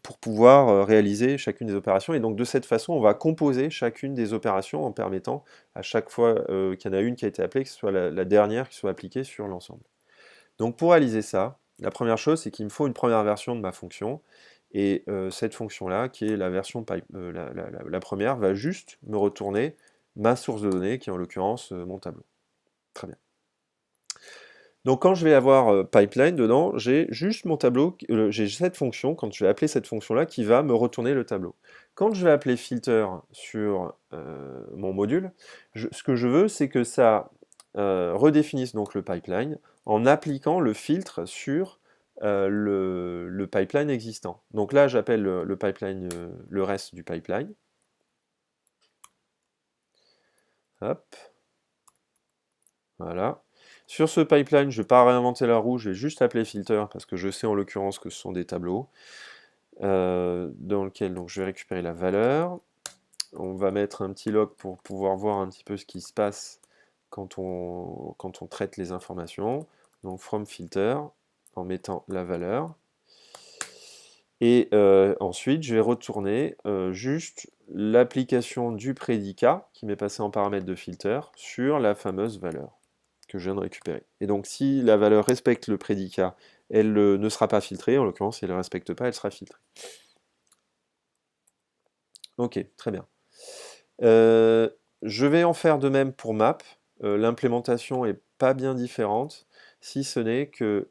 pour pouvoir réaliser chacune des opérations. Et donc de cette façon, on va composer chacune des opérations en permettant à chaque fois qu'il y en a une qui a été appelée, que ce soit la dernière qui soit appliquée sur l'ensemble. Donc pour réaliser ça, la première chose, c'est qu'il me faut une première version de ma fonction, et cette fonction-là, qui est la version la première, va juste me retourner ma source de données, qui est en l'occurrence mon tableau. Très bien. Donc quand je vais avoir pipeline dedans, j'ai juste mon tableau, j'ai cette fonction, quand je vais appeler cette fonction-là, qui va me retourner le tableau. Quand je vais appeler filter sur mon module, ce que je veux, c'est que ça redéfinisse donc le pipeline en appliquant le filtre sur le pipeline existant. Donc là, j'appelle le pipeline, le reste du pipeline. Hop, voilà. Sur ce pipeline, je ne vais pas réinventer la roue, je vais juste appeler filter parce que je sais en l'occurrence que ce sont des tableaux dans lequel donc, je vais récupérer la valeur. On va mettre un petit log pour pouvoir voir un petit peu ce qui se passe quand on traite les informations. Donc from filter en mettant la valeur. Et ensuite, je vais retourner juste l'application du prédicat qui m'est passé en paramètre de filter sur la fameuse valeur que je viens de récupérer. Et donc si la valeur respecte le prédicat, elle ne sera pas filtrée, en l'occurrence si elle ne le respecte pas, elle sera filtrée. Ok, très bien. Je vais en faire de même pour map. L'implémentation est pas bien différente, si ce n'est que...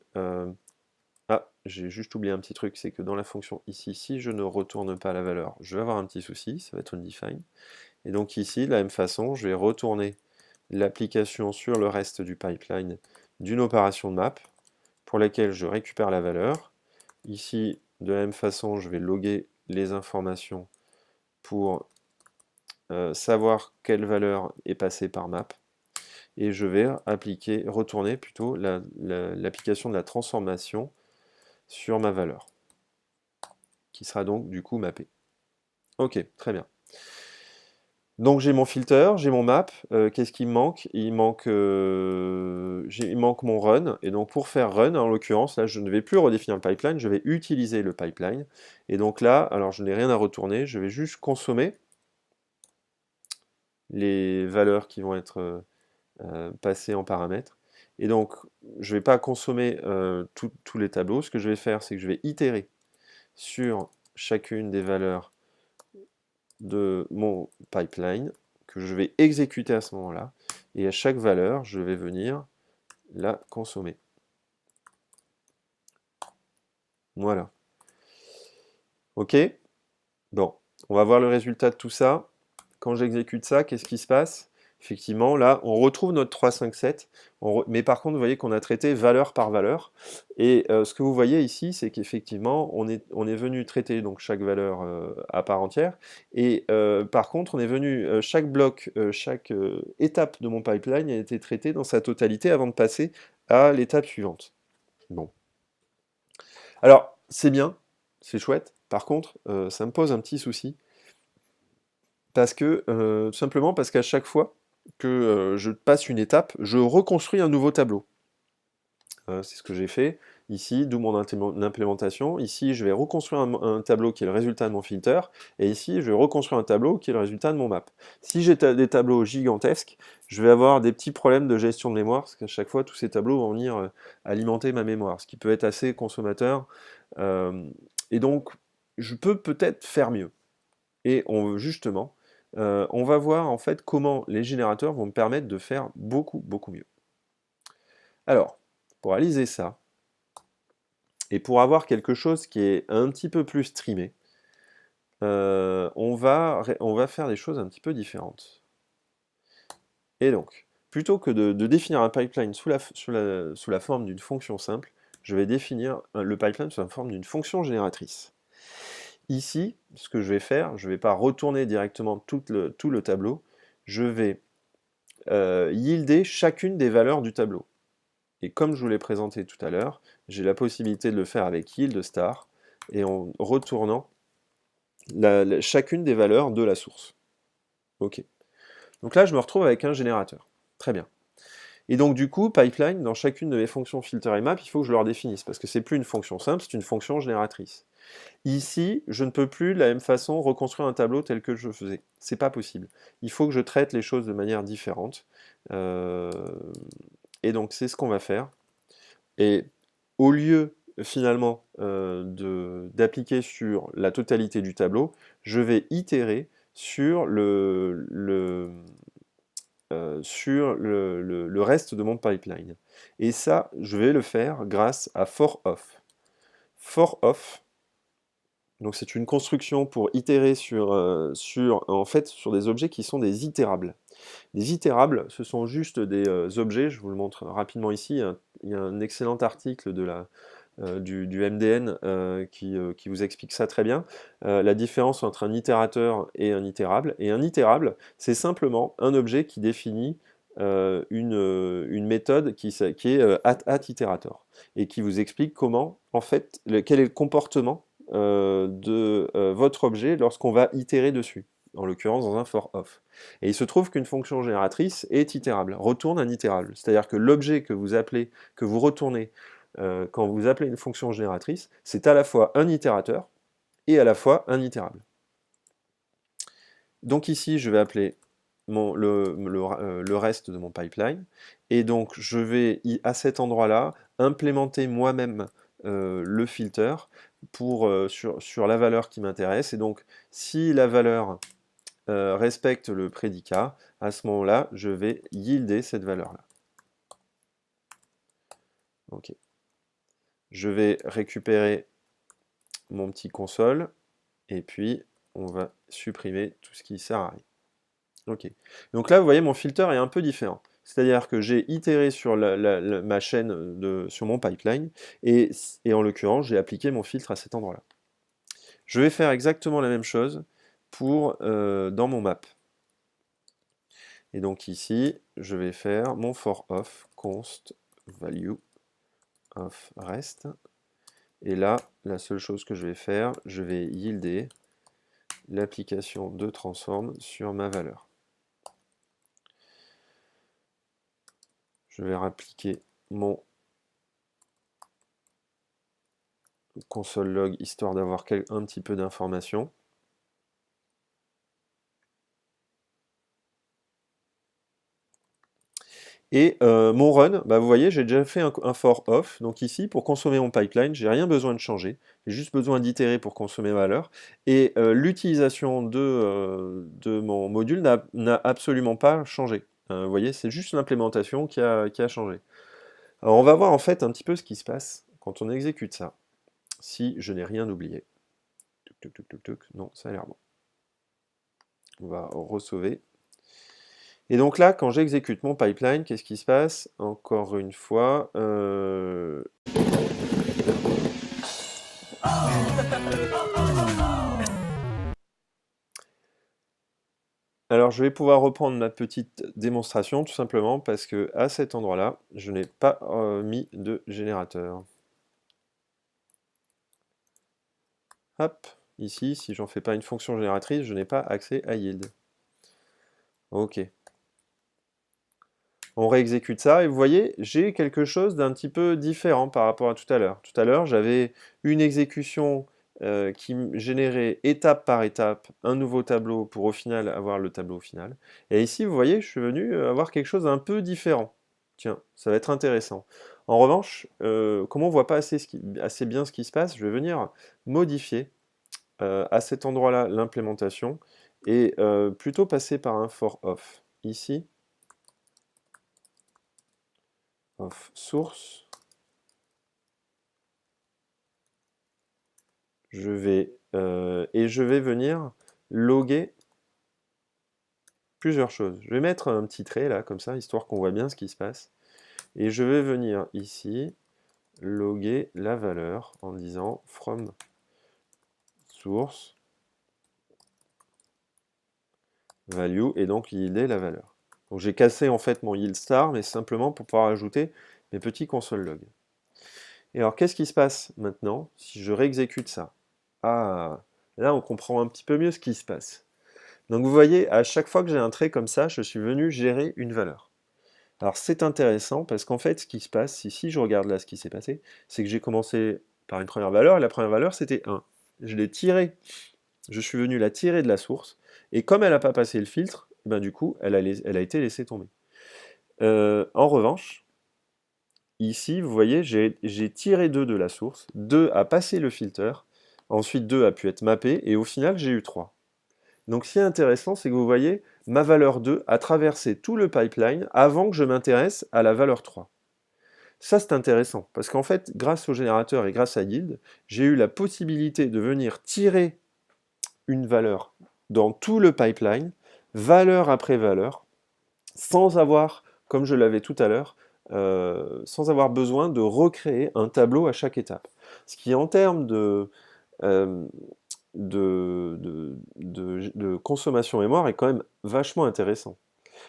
ah, j'ai juste oublié un petit truc, c'est que dans la fonction ici, si je ne retourne pas la valeur, je vais avoir un petit souci, ça va être undefined. Et donc ici, de la même façon, je vais retourner l'application sur le reste du pipeline d'une opération de map pour laquelle je récupère la valeur. Ici, de la même façon, je vais loguer les informations pour savoir quelle valeur est passée par map. Et je vais retourner plutôt l'application de la transformation sur ma valeur, qui sera donc du coup mappée. Ok, très bien. Donc j'ai mon filter, j'ai mon map, qu'est-ce qui me manque? Il manque mon run, et donc pour faire run, en l'occurrence, là je ne vais plus redéfinir le pipeline, je vais utiliser le pipeline, et donc là, alors je n'ai rien à retourner, je vais juste consommer les valeurs qui vont être passées en paramètres, et donc je ne vais pas consommer tous les tableaux, ce que je vais faire, c'est que je vais itérer sur chacune des valeurs de mon pipeline, que je vais exécuter à ce moment-là, et à chaque valeur, je vais venir la consommer. Voilà. Ok? Bon, on va voir le résultat de tout ça. Quand j'exécute ça, qu'est-ce qui se passe? effectivement, là, on retrouve notre 3, 5, 7, mais par contre, vous voyez qu'on a traité valeur par valeur, et ce que vous voyez ici, c'est qu'effectivement, on est venu traiter donc chaque valeur à part entière, et par contre, on est venu, chaque bloc, chaque étape de mon pipeline a été traitée dans sa totalité avant de passer à l'étape suivante. Bon. Alors, c'est bien, c'est chouette, par contre, ça me pose un petit souci, parce que, tout simplement parce qu'à chaque fois que je passe une étape, je reconstruis un nouveau tableau. C'est ce que j'ai fait ici, d'où mon implémentation. Ici, je vais reconstruire un tableau qui est le résultat de mon filter, et ici, je vais reconstruire un tableau qui est le résultat de mon map. Si j'ai des tableaux gigantesques, je vais avoir des petits problèmes de gestion de mémoire, parce qu'à chaque fois, tous ces tableaux vont venir alimenter ma mémoire, ce qui peut être assez consommateur. Et donc, je peux peut-être faire mieux. Et justement, on va voir en fait comment les générateurs vont me permettre de faire beaucoup, beaucoup mieux. Alors, pour réaliser ça, et pour avoir quelque chose qui est un petit peu plus streamé, on va faire des choses un petit peu différentes. Et donc, plutôt que de définir un pipeline sous la forme d'une fonction simple, je vais définir le pipeline sous la forme d'une fonction génératrice. Ici, ce que je vais faire, je ne vais pas retourner directement tout le tableau, je vais yielder chacune des valeurs du tableau. Et comme je vous l'ai présenté tout à l'heure, j'ai la possibilité de le faire avec yield star, et en retournant chacune des valeurs de la source. Ok. Donc là, je me retrouve avec un générateur. Très bien. Et donc du coup, pipeline, dans chacune de mes fonctions filter et map, il faut que je leur définisse, parce que c'est plus une fonction simple, c'est une fonction génératrice. Ici, je ne peux plus de la même façon reconstruire un tableau tel que je faisais. C'est pas possible. Il faut que je traite les choses de manière différente. Et donc c'est ce qu'on va faire. Et au lieu finalement d'appliquer sur la totalité du tableau, je vais itérer sur le reste de mon pipeline. Et ça, je vais le faire grâce à for-off. For-off, donc c'est une construction pour itérer en fait, sur des objets qui sont des itérables. Des itérables, ce sont juste des objets, je vous le montre rapidement ici, il y a un excellent article du MDN qui vous explique ça très bien, la différence entre un itérateur et un itérable. Et un itérable, c'est simplement un objet qui définit une méthode qui est @iterator, et qui vous explique comment, en fait, quel est le comportement de votre objet lorsqu'on va itérer dessus, en l'occurrence dans un for-off. Et il se trouve qu'une fonction génératrice est itérable, retourne un itérable. C'est-à-dire que l'objet que vous appelez, que vous retournez quand vous appelez une fonction génératrice, c'est à la fois un itérateur et à la fois un itérable. Donc ici, je vais appeler le reste de mon pipeline, et donc je vais, à cet endroit-là, implémenter moi-même le filter sur la valeur qui m'intéresse. Et donc, si la valeur respecte le prédicat, à ce moment-là, je vais yielder cette valeur-là. Ok. Je vais récupérer mon petit console, et puis on va supprimer tout ce qui sert à rien. Ok. Donc là, vous voyez, mon filter est un peu différent. C'est-à-dire que j'ai itéré sur ma chaîne, sur mon pipeline, et en l'occurrence, j'ai appliqué mon filtre à cet endroit-là. Je vais faire exactement la même chose dans mon map. Et donc ici, je vais faire mon for-off const value of rest. Et là, la seule chose que je vais faire, je vais yielder l'application de transform sur ma valeur. Je vais appliquer mon console log histoire d'avoir un petit peu d'informations. Et mon run, bah vous voyez, j'ai déjà fait un for off. Donc ici, pour consommer mon pipeline, j'ai rien besoin de changer. J'ai juste besoin d'itérer pour consommer ma valeur. Et l'utilisation de mon module n'a absolument pas changé. Vous voyez, c'est juste l'implémentation qui a changé. Alors on va voir en fait un petit peu ce qui se passe quand on exécute ça. Si je n'ai rien oublié. Non, ça a l'air bon. On va re-sauver. Et donc là, quand j'exécute mon pipeline, qu'est-ce qui se passe? Encore une fois, alors je vais pouvoir reprendre ma petite démonstration tout simplement parce que à cet endroit-là, je n'ai pas mis de générateur. Hop, ici, si j'en fais pas une fonction génératrice, je n'ai pas accès à yield. Ok. On réexécute ça et vous voyez, j'ai quelque chose d'un petit peu différent par rapport à tout à l'heure. Tout à l'heure, j'avais une exécution qui générait étape par étape un nouveau tableau pour au final avoir le tableau final. Et ici, vous voyez, je suis venu avoir quelque chose d'un peu différent. Tiens, ça va être intéressant. En revanche, comme on ne voit pas assez bien ce qui se passe, je vais venir modifier à cet endroit-là l'implémentation et plutôt passer par un for off. Ici, of source, je vais venir loguer plusieurs choses. Je vais mettre un petit trait là, comme ça, histoire qu'on voit bien ce qui se passe. Et je vais venir ici loguer la valeur en disant from source value et donc yielder la valeur. Donc j'ai cassé en fait mon yield star, mais simplement pour pouvoir ajouter mes petits console log. Et alors qu'est-ce qui se passe maintenant si je réexécute ça? Ah, là on comprend un petit peu mieux ce qui se passe. Donc vous voyez, à chaque fois que j'ai un trait comme ça, je suis venu gérer une valeur. Alors c'est intéressant parce qu'en fait, ce qui se passe, si je regarde là ce qui s'est passé, c'est que j'ai commencé par une première valeur, et la première valeur c'était 1. Je l'ai tirée, je suis venu la tirer de la source, et comme elle n'a pas passé le filtre, ben du coup, elle a été laissée tomber. En revanche, ici, vous voyez, j'ai tiré 2 de la source, 2 a passé le filtre, ensuite 2 a pu être mappé, et au final, j'ai eu 3. Donc ce qui est intéressant, c'est que vous voyez, ma valeur 2 a traversé tout le pipeline avant que je m'intéresse à la valeur 3. Ça, c'est intéressant, parce qu'en fait, grâce au générateur et grâce à Yield, j'ai eu la possibilité de venir tirer une valeur dans tout le pipeline, valeur après valeur, sans avoir, comme je l'avais tout à l'heure, sans avoir besoin de recréer un tableau à chaque étape. Ce qui, en termes euh, de consommation mémoire est quand même vachement intéressant.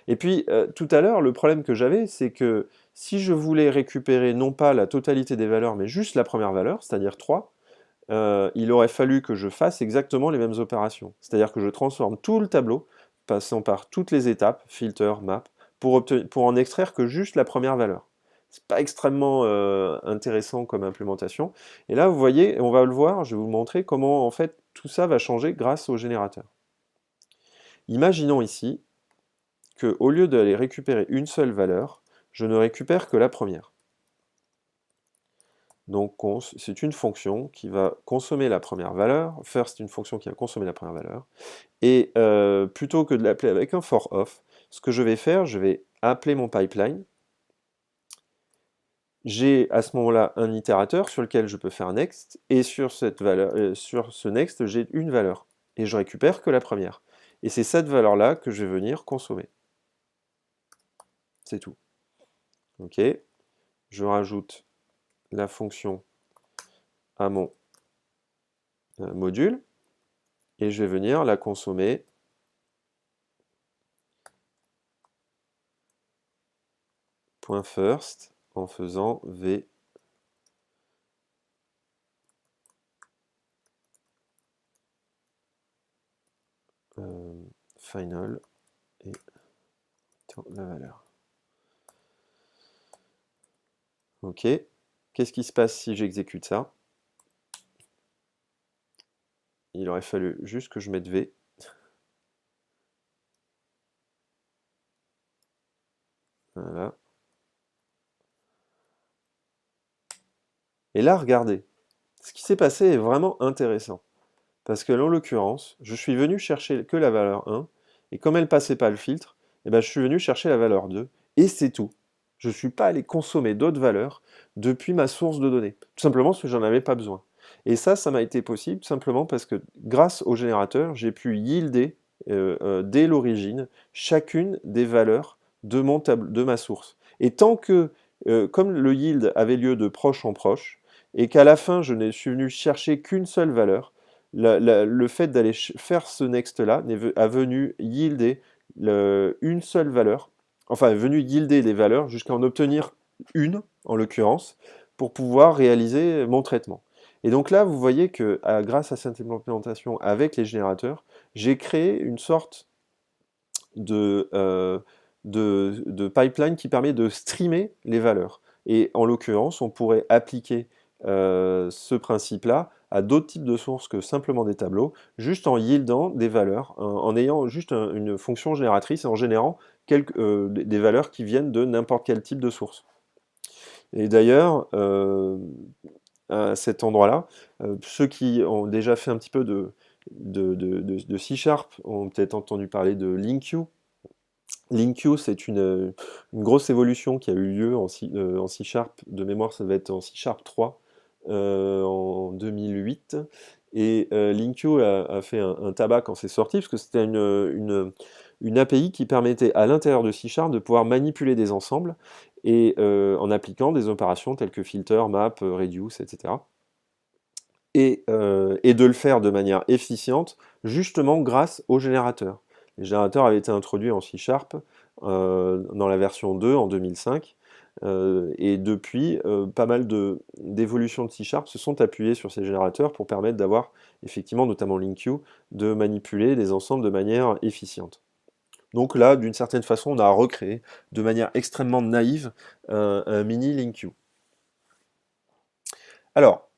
Et puis, tout à l'heure, le problème que j'avais, c'est que si je voulais récupérer non pas la totalité des valeurs, mais juste la première valeur, c'est-à-dire 3, il aurait fallu que je fasse exactement les mêmes opérations. C'est-à-dire que je transforme tout le tableau, passant par toutes les étapes, filter, map, pour en extraire que juste la première valeur. C'est pas extrêmement intéressant comme implémentation. Et là, vous voyez, on va le voir, je vais vous montrer comment en fait tout ça va changer grâce au générateur. Imaginons ici qu'au lieu d'aller récupérer une seule valeur, je ne récupère que la première. Donc c'est une fonction qui va consommer la première valeur. First, une fonction qui va consommer la première valeur. Et plutôt que de l'appeler avec un for off, ce que je vais faire, je vais appeler mon pipeline. J'ai à ce moment-là un itérateur sur lequel je peux faire next, et sur cette valeur, sur ce next, j'ai une valeur. Et je récupère que la première. Et c'est cette valeur-là que je vais venir consommer. C'est tout. Ok. Je rajoute la fonction à mon module et je vais venir la consommer .first en faisant v final et la valeur. Ok. Qu'est-ce qui se passe si j'exécute ça? Il aurait fallu juste que je mette v. Voilà. Et là, regardez. Ce qui s'est passé est vraiment intéressant. Parce que, en l'occurrence, je suis venu chercher que la valeur 1, et comme elle ne passait pas le filtre, eh ben, je suis venu chercher la valeur 2, et c'est tout. Je ne suis pas allé consommer d'autres valeurs depuis ma source de données. Tout simplement parce que j'en avais pas besoin. Et ça m'a été possible simplement parce que grâce au générateur, j'ai pu yielder dès l'origine chacune des valeurs de ma source. Et tant que, comme le yield avait lieu de proche en proche, et qu'à la fin je ne suis venu chercher qu'une seule valeur, le fait d'aller faire ce next-là a venu yielder une seule valeur, enfin est venu yielder les valeurs jusqu'à en obtenir une, en l'occurrence, pour pouvoir réaliser mon traitement. Et donc là, vous voyez que grâce à cette implémentation avec les générateurs, j'ai créé une sorte de, pipeline qui permet de streamer les valeurs. Et en l'occurrence, on pourrait appliquer ce principe-là à d'autres types de sources que simplement des tableaux, juste en yieldant des valeurs, en ayant juste une fonction génératrice et en générant des valeurs qui viennent de n'importe quel type de source. Et d'ailleurs, à cet endroit-là, ceux qui ont déjà fait un petit peu de C# ont peut-être entendu parler de LINQ. LINQ, c'est une grosse évolution qui a eu lieu en C#, de mémoire ça va être en C# 3, en 2008. Et LINQ a fait un tabac quand c'est sorti, parce que c'était une API qui permettait à l'intérieur de C# de pouvoir manipuler des ensembles, et en appliquant des opérations telles que filter, map, reduce, etc. Et de le faire de manière efficiente, justement grâce aux générateurs. Les générateurs avaient été introduits en C# dans la version 2 en 2005, et depuis, pas mal d'évolutions de C# se sont appuyées sur ces générateurs pour permettre d'avoir, effectivement, notamment LINQ, de manipuler les ensembles de manière efficiente. Donc là, d'une certaine façon, on a recréé, de manière extrêmement naïve, un mini LINQ. Alors,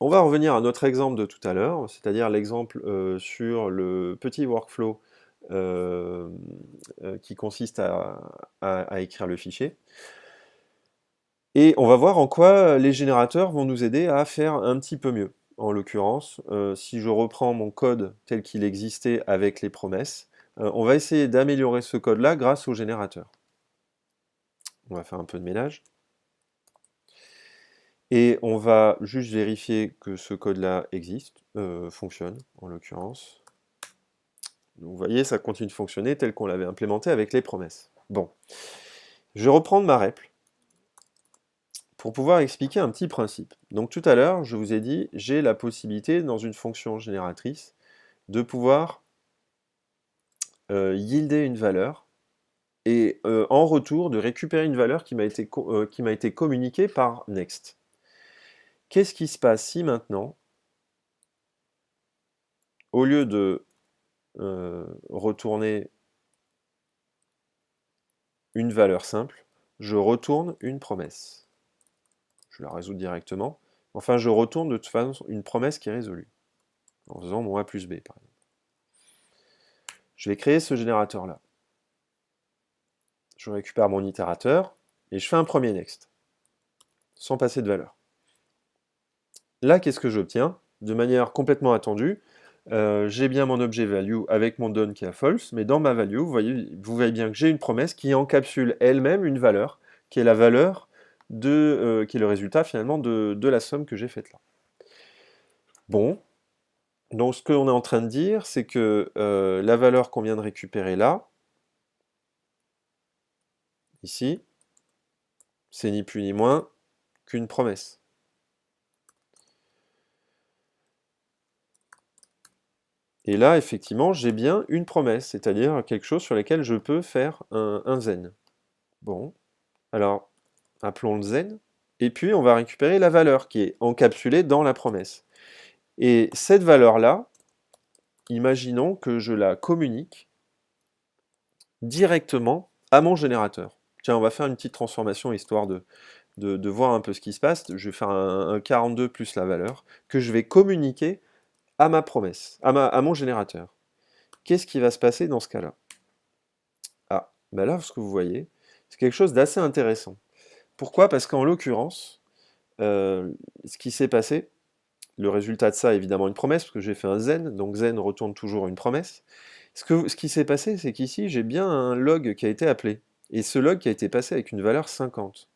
on va revenir à notre exemple de tout à l'heure, c'est-à-dire l'exemple sur le petit workflow qui consiste à écrire le fichier. Et on va voir en quoi les générateurs vont nous aider à faire un petit peu mieux. En l'occurrence, si je reprends mon code tel qu'il existait avec les promesses, on va essayer d'améliorer ce code-là grâce au générateur. On va faire un peu de ménage. Et on va juste vérifier que ce code-là existe, fonctionne en l'occurrence. Donc vous voyez, ça continue de fonctionner tel qu'on l'avait implémenté avec les promesses. Bon, je vais reprendre ma REPL pour pouvoir expliquer un petit principe. Donc tout à l'heure, je vous ai dit, j'ai la possibilité dans une fonction génératrice de pouvoir yielder une valeur et en retour de récupérer une valeur qui m'a été communiquée par next. Qu'est-ce qui se passe si maintenant, au lieu de retourner une valeur simple, je retourne une promesse. Je la résous directement. Enfin, je retourne de toute façon une promesse qui est résolue, en faisant mon A plus B, par exemple. Je vais créer ce générateur-là. Je récupère mon itérateur, et je fais un premier next, sans passer de valeur. Là, qu'est-ce que j'obtiens? De manière complètement attendue, j'ai bien mon objet value avec mon done qui est à false, mais dans ma value, vous voyez bien que j'ai une promesse qui encapsule elle-même une valeur, qui est la valeur qui est le résultat finalement de la somme que j'ai faite là. Bon, donc ce qu'on est en train de dire, c'est que la valeur qu'on vient de récupérer là, ici, c'est ni plus ni moins qu'une promesse. Et là, effectivement, j'ai bien une promesse, c'est-à-dire quelque chose sur lequel je peux faire un zen. Bon, alors, appelons le zen, et puis on va récupérer la valeur qui est encapsulée dans la promesse. Et cette valeur-là, imaginons que je la communique directement à mon générateur. Tiens, on va faire une petite transformation histoire de voir un peu ce qui se passe. Je vais faire un 42 plus la valeur, que je vais communiquer à ma promesse, à mon générateur. Qu'est-ce qui va se passer dans ce cas-là? Ah, ben là, ce que vous voyez, c'est quelque chose d'assez intéressant. Pourquoi? Parce qu'en l'occurrence, ce qui s'est passé, le résultat de ça, évidemment, une promesse, parce que j'ai fait un zen, donc zen retourne toujours une promesse. Ce qui s'est passé, c'est qu'ici, j'ai bien un log qui a été appelé, et ce log qui a été passé avec une valeur 50.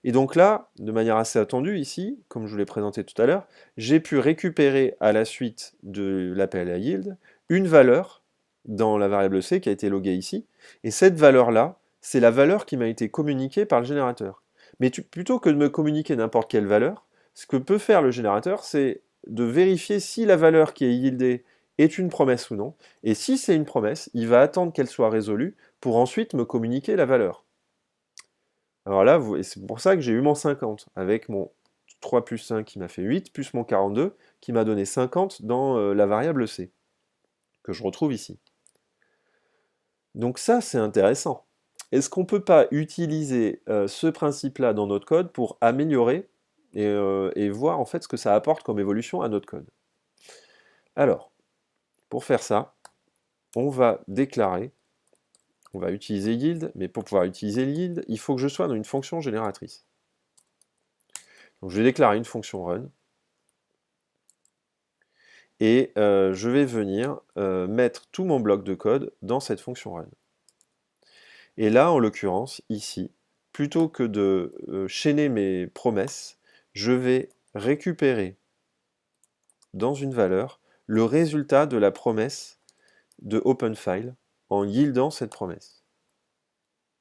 Et donc là, de manière assez attendue ici, comme je vous l'ai présenté tout à l'heure, j'ai pu récupérer à la suite de l'appel à yield une valeur dans la variable C qui a été loguée ici, et cette valeur-là, c'est la valeur qui m'a été communiquée par le générateur. Mais plutôt que de me communiquer n'importe quelle valeur, ce que peut faire le générateur, c'est de vérifier si la valeur qui est yieldée est une promesse ou non, et si c'est une promesse, il va attendre qu'elle soit résolue pour ensuite me communiquer la valeur. Alors là, c'est pour ça que j'ai eu mon 50, avec mon 3 plus 5 qui m'a fait 8, plus mon 42 qui m'a donné 50 dans la variable C, que je retrouve ici. Donc ça, c'est intéressant. Est-ce qu'on ne peut pas utiliser ce principe-là dans notre code pour améliorer et voir en fait ce que ça apporte comme évolution à notre code? Alors, pour faire ça, on va déclarer, on va utiliser yield, mais pour pouvoir utiliser yield, il faut que je sois dans une fonction génératrice. Donc je vais déclarer une fonction run, et je vais venir mettre tout mon bloc de code dans cette fonction run. Et là, en l'occurrence, ici, plutôt que de chaîner mes promesses, je vais récupérer dans une valeur le résultat de la promesse de OpenFile en yieldant cette promesse.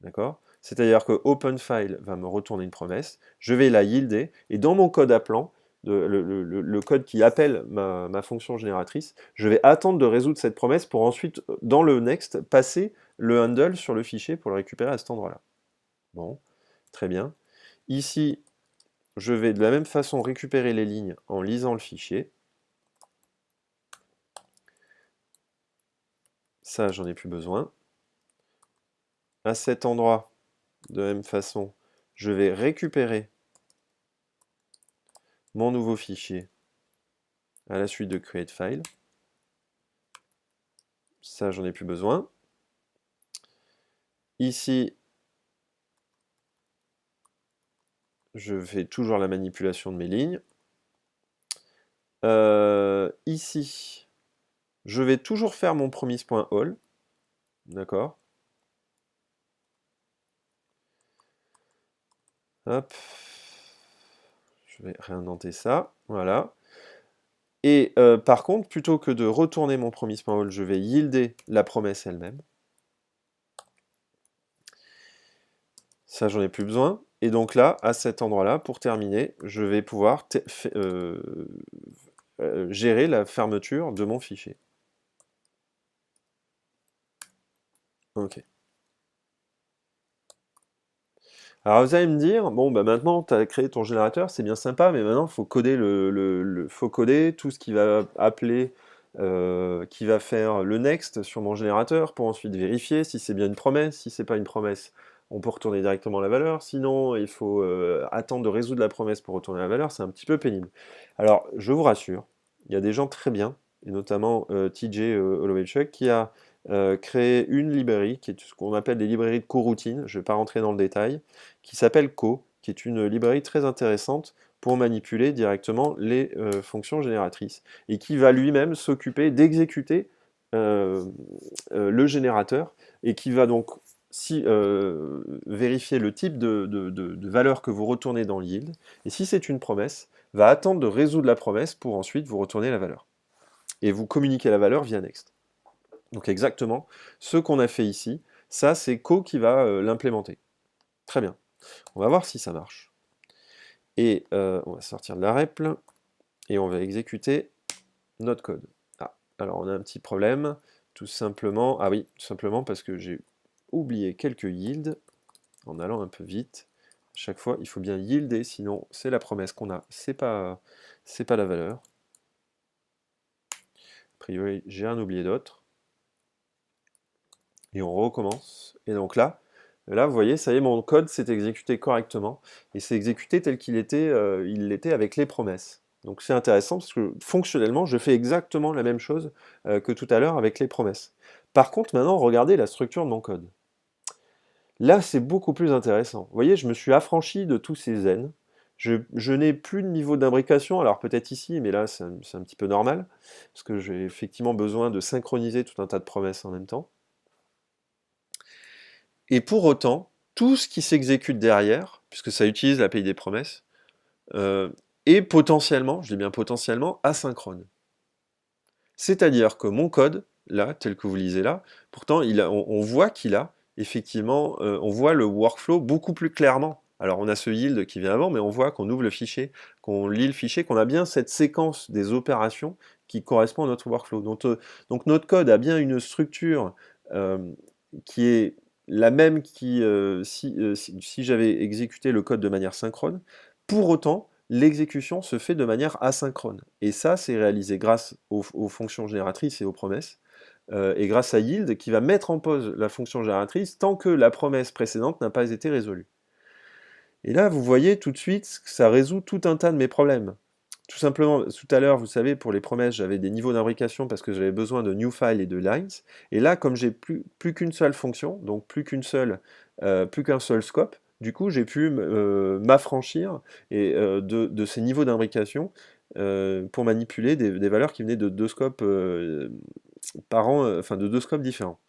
D'accord? C'est-à-dire que OpenFile va me retourner une promesse, je vais la yielder, et dans mon code appelant, le code qui appelle ma fonction génératrice, je vais attendre de résoudre cette promesse pour ensuite, dans le next, passer le handle sur le fichier pour le récupérer à cet endroit-là. Bon, très bien. Ici, je vais de la même façon récupérer les lignes en lisant le fichier. Ça, j'en ai plus besoin. À cet endroit, de la même façon, je vais récupérer mon nouveau fichier à la suite de create file. Ça, j'en ai plus besoin. Ici, je fais toujours la manipulation de mes lignes. Ici, je vais toujours faire mon promise.all. D'accord? Hop. Je vais réindenter ça. Voilà. Et par contre, plutôt que de retourner mon promise.all, je vais yielder la promesse elle-même. Ça, j'en ai plus besoin. Et donc là, à cet endroit-là, pour terminer, je vais pouvoir gérer la fermeture de mon fichier. Ok. Alors vous allez me dire, bon bah maintenant tu as créé ton générateur, c'est bien sympa, mais maintenant il faut coder faut coder tout ce qui va appeler, qui va faire le next sur mon générateur pour ensuite vérifier si c'est bien une promesse. Si c'est pas une promesse, on peut retourner directement la valeur. Sinon, il faut attendre de résoudre la promesse pour retourner la valeur. C'est un petit peu pénible. Alors je vous rassure, il y a des gens très bien, et notamment TJ Hollowaychuk, qui a créé une librairie, qui est ce qu'on appelle des librairies de coroutine, je ne vais pas rentrer dans le détail, qui s'appelle Co, qui est une librairie très intéressante pour manipuler directement les fonctions génératrices, et qui va lui-même s'occuper d'exécuter le générateur, et qui va donc vérifier le type de valeur que vous retournez dans le yield, et si c'est une promesse, va attendre de résoudre la promesse pour ensuite vous retourner la valeur, et vous communiquer la valeur via next. Donc exactement ce qu'on a fait ici, ça c'est Co qui va l'implémenter. Très bien. On va voir si ça marche. Et on va sortir de la REPL et on va exécuter notre code. Ah, alors on a un petit problème, tout simplement, ah oui, tout simplement parce que j'ai oublié quelques yields en allant un peu vite. Chaque fois, il faut bien yielder, sinon c'est la promesse qu'on a, c'est pas la valeur. A priori, j'ai un oublié d'autres. Et on recommence. Et donc là, vous voyez, ça y est, mon code s'est exécuté correctement, et c'est exécuté tel qu'il était, il l'était avec les promesses. Donc c'est intéressant parce que fonctionnellement, je fais exactement la même chose que tout à l'heure avec les promesses. Par contre, maintenant, regardez la structure de mon code. Là, c'est beaucoup plus intéressant. Vous voyez, je me suis affranchi de tous ces zen. Je n'ai plus de niveau d'imbrication, alors peut-être ici, mais là, c'est un petit peu normal, parce que j'ai effectivement besoin de synchroniser tout un tas de promesses en même temps. Et pour autant, tout ce qui s'exécute derrière, puisque ça utilise l'API des promesses, est potentiellement, je dis bien potentiellement, asynchrone. C'est-à-dire que mon code là, tel que vous lisez là. Pourtant, on voit qu'il a, effectivement, on voit le workflow beaucoup plus clairement. Alors, on a ce yield qui vient avant, mais on voit qu'on ouvre le fichier, qu'on lit le fichier, qu'on a bien cette séquence des opérations qui correspond à notre workflow. Donc notre code a bien une structure euh, qui est la même si j'avais exécuté le code de manière synchrone. Pour autant, l'exécution se fait de manière asynchrone. Et ça, c'est réalisé grâce aux fonctions génératrices et aux promesses, et grâce à yield qui va mettre en pause la fonction génératrice tant que la promesse précédente n'a pas été résolue. Et là, vous voyez tout de suite que ça résout tout un tas de mes problèmes. Tout simplement, tout à l'heure, vous savez, pour les promesses, j'avais des niveaux d'imbrication parce que j'avais besoin de new file et de lines. Et là, comme j'ai plus qu'une seule fonction, donc plus qu'un seul scope, du coup, j'ai pu m'affranchir de ces niveaux d'imbrication pour manipuler des valeurs qui venaient de deux scopes enfin de deux scopes différents.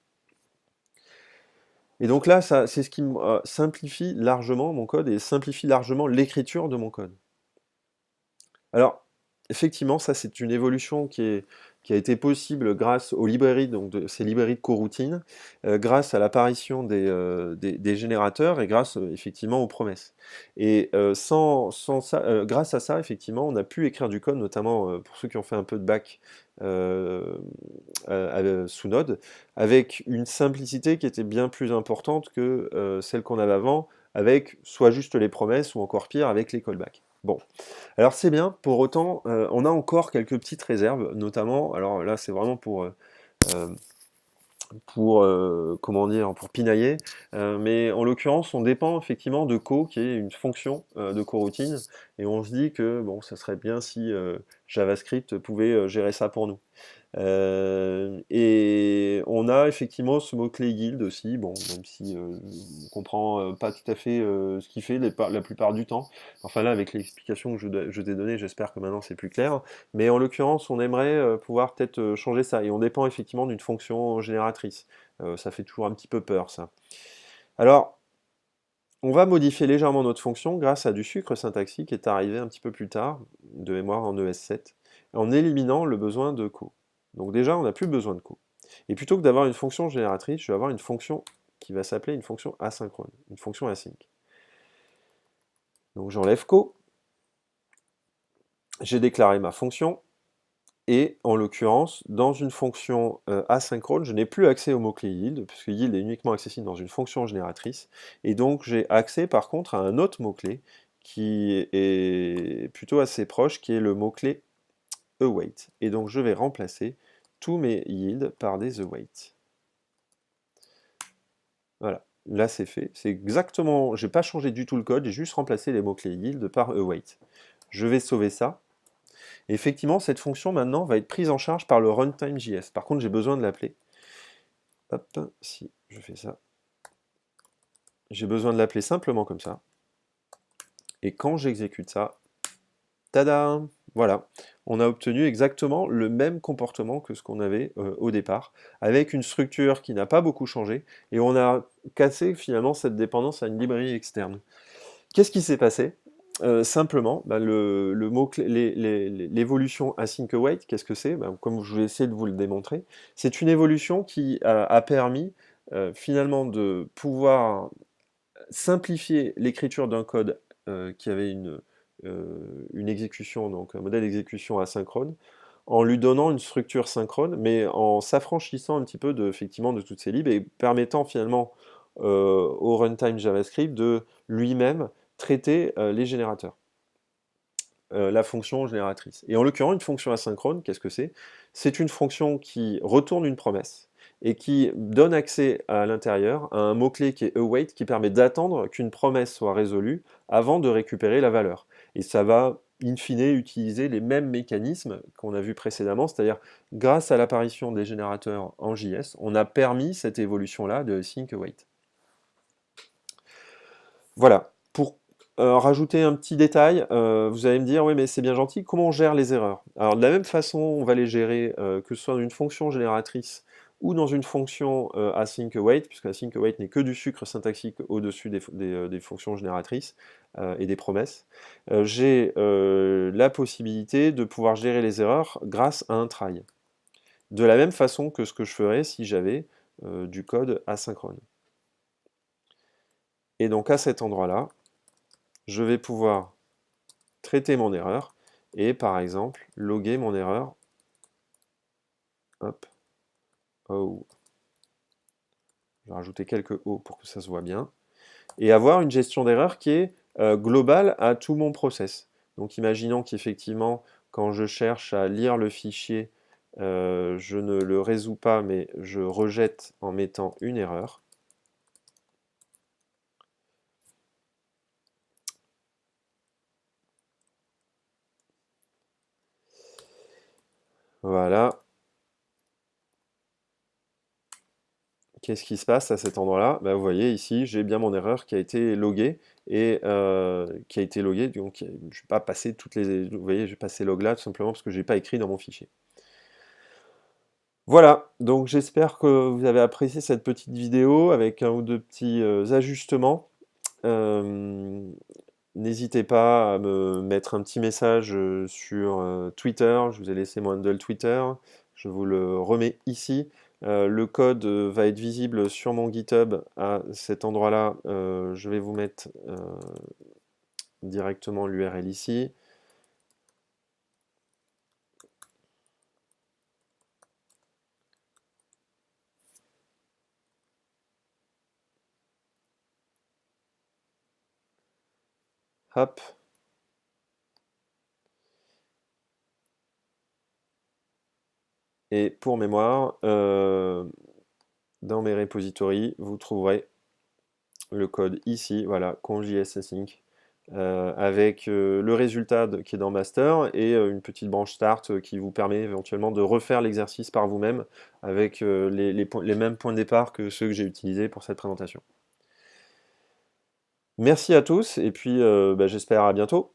Et donc là, c'est ce qui simplifie largement mon code et simplifie largement l'écriture de mon code. Alors, effectivement, ça c'est une évolution qui a été possible grâce aux librairies, donc ces librairies de coroutines, grâce à l'apparition des générateurs et grâce effectivement aux promesses. Et grâce à ça, effectivement, on a pu écrire du code, notamment pour ceux qui ont fait un peu de bac sous Node, avec une simplicité qui était bien plus importante que celle qu'on avait avant, avec soit juste les promesses ou encore pire, avec les callbacks. Bon. Alors c'est bien, pour autant, on a encore quelques petites réserves, notamment, alors là c'est vraiment euh, comment dire, pour pinailler, mais en l'occurrence on dépend effectivement de co, qui est une fonction de coroutine, et on se dit que bon, ça serait bien si JavaScript pouvait gérer ça pour nous. Et on a effectivement ce mot-clé yield aussi, bon, même si on ne comprend pas tout à fait ce qu'il fait la plupart du temps. Enfin là, avec l'explication que je t'ai donnée, j'espère que maintenant c'est plus clair. Mais en l'occurrence, on aimerait pouvoir peut-être changer ça. Et on dépend effectivement d'une fonction génératrice. Ça fait toujours un petit peu peur, ça. Alors, on va modifier légèrement notre fonction grâce à du sucre syntaxique qui est arrivé un petit peu plus tard, de mémoire en ES7, en éliminant le besoin de co. Donc déjà, on n'a plus besoin de co. Et plutôt que d'avoir une fonction génératrice, je vais avoir une fonction qui va s'appeler une fonction asynchrone, une fonction async. Donc j'enlève co, j'ai déclaré ma fonction, et en l'occurrence, dans une fonction asynchrone, je n'ai plus accès au mot-clé yield, puisque yield est uniquement accessible dans une fonction génératrice, et donc j'ai accès par contre à un autre mot-clé qui est plutôt assez proche, qui est le mot-clé await. Et donc je vais remplacer tous mes yields par des await. Voilà, là c'est fait. C'est exactement, j'ai pas changé du tout le code, j'ai juste remplacé les mots-clés yield par await. Je vais sauver ça. Et effectivement, cette fonction maintenant va être prise en charge par le runtime.js. Par contre, j'ai besoin de l'appeler. Hop, si je fais ça. J'ai besoin de l'appeler simplement comme ça. Et quand j'exécute ça, tada! Voilà, on a obtenu exactement le même comportement que ce qu'on avait au départ, avec une structure qui n'a pas beaucoup changé, et on a cassé finalement cette dépendance à une librairie externe. Qu'est-ce qui s'est passé? Simplement, bah, l'évolution async await, qu'est-ce que c'est? Bah, comme je vais essayer de vous le démontrer, c'est une évolution qui a permis finalement de pouvoir simplifier l'écriture d'un code qui avait une exécution, donc un modèle d'exécution asynchrone, en lui donnant une structure synchrone, mais en s'affranchissant un petit peu effectivement de toutes ces libs et permettant finalement au runtime JavaScript de lui-même traiter les générateurs, la fonction génératrice. Et en l'occurrence, une fonction asynchrone, qu'est-ce que c'est? C'est une fonction qui retourne une promesse et qui donne accès à l'intérieur à un mot-clé qui est await, qui permet d'attendre qu'une promesse soit résolue avant de récupérer la valeur. Et ça va, in fine, utiliser les mêmes mécanismes qu'on a vus précédemment, c'est-à-dire grâce à l'apparition des générateurs en JS, on a permis cette évolution-là de async await. Voilà. Pour rajouter un petit détail, vous allez me dire, oui, mais c'est bien gentil, comment on gère les erreurs? Alors, de la même façon, on va les gérer, que ce soit dans une fonction génératrice ou dans une fonction async await, puisque async await n'est que du sucre syntaxique au-dessus des fonctions génératrices et des promesses. J'ai la possibilité de pouvoir gérer les erreurs grâce à un try. de la même façon que ce que je ferais si j'avais du code asynchrone. Et donc à cet endroit-là, je vais pouvoir traiter mon erreur et par exemple loguer mon erreur. Hop. Oh. Je vais rajouter quelques O pour que ça se voit bien. Et avoir une gestion d'erreur qui est globale à tout mon process. Donc imaginons qu'effectivement, quand je cherche à lire le fichier, je ne le résous pas, mais je rejette en mettant une erreur. Voilà. Qu'est-ce qui se passe à cet endroit-là? Vous voyez ici, j'ai bien mon erreur qui a été loguée et donc je ne vais pas passer toutes les. Vous voyez, j'ai passé log là tout simplement parce que je n'ai pas écrit dans mon fichier. Voilà, donc j'espère que vous avez apprécié cette petite vidéo avec un ou deux petits ajustements. N'hésitez pas à me mettre un petit message sur Twitter, je vous ai laissé mon handle Twitter, je vous le remets ici. Le code va être visible sur mon GitHub à cet endroit-là. Je vais vous mettre directement l'URL ici. Hop. Et pour mémoire, dans mes repositories, vous trouverez le code ici, voilà, conj.js async, avec le résultat qui est dans master et une petite branche start qui vous permet éventuellement de refaire l'exercice par vous-même avec les mêmes points de départ que ceux que j'ai utilisés pour cette présentation. Merci à tous et puis j'espère à bientôt.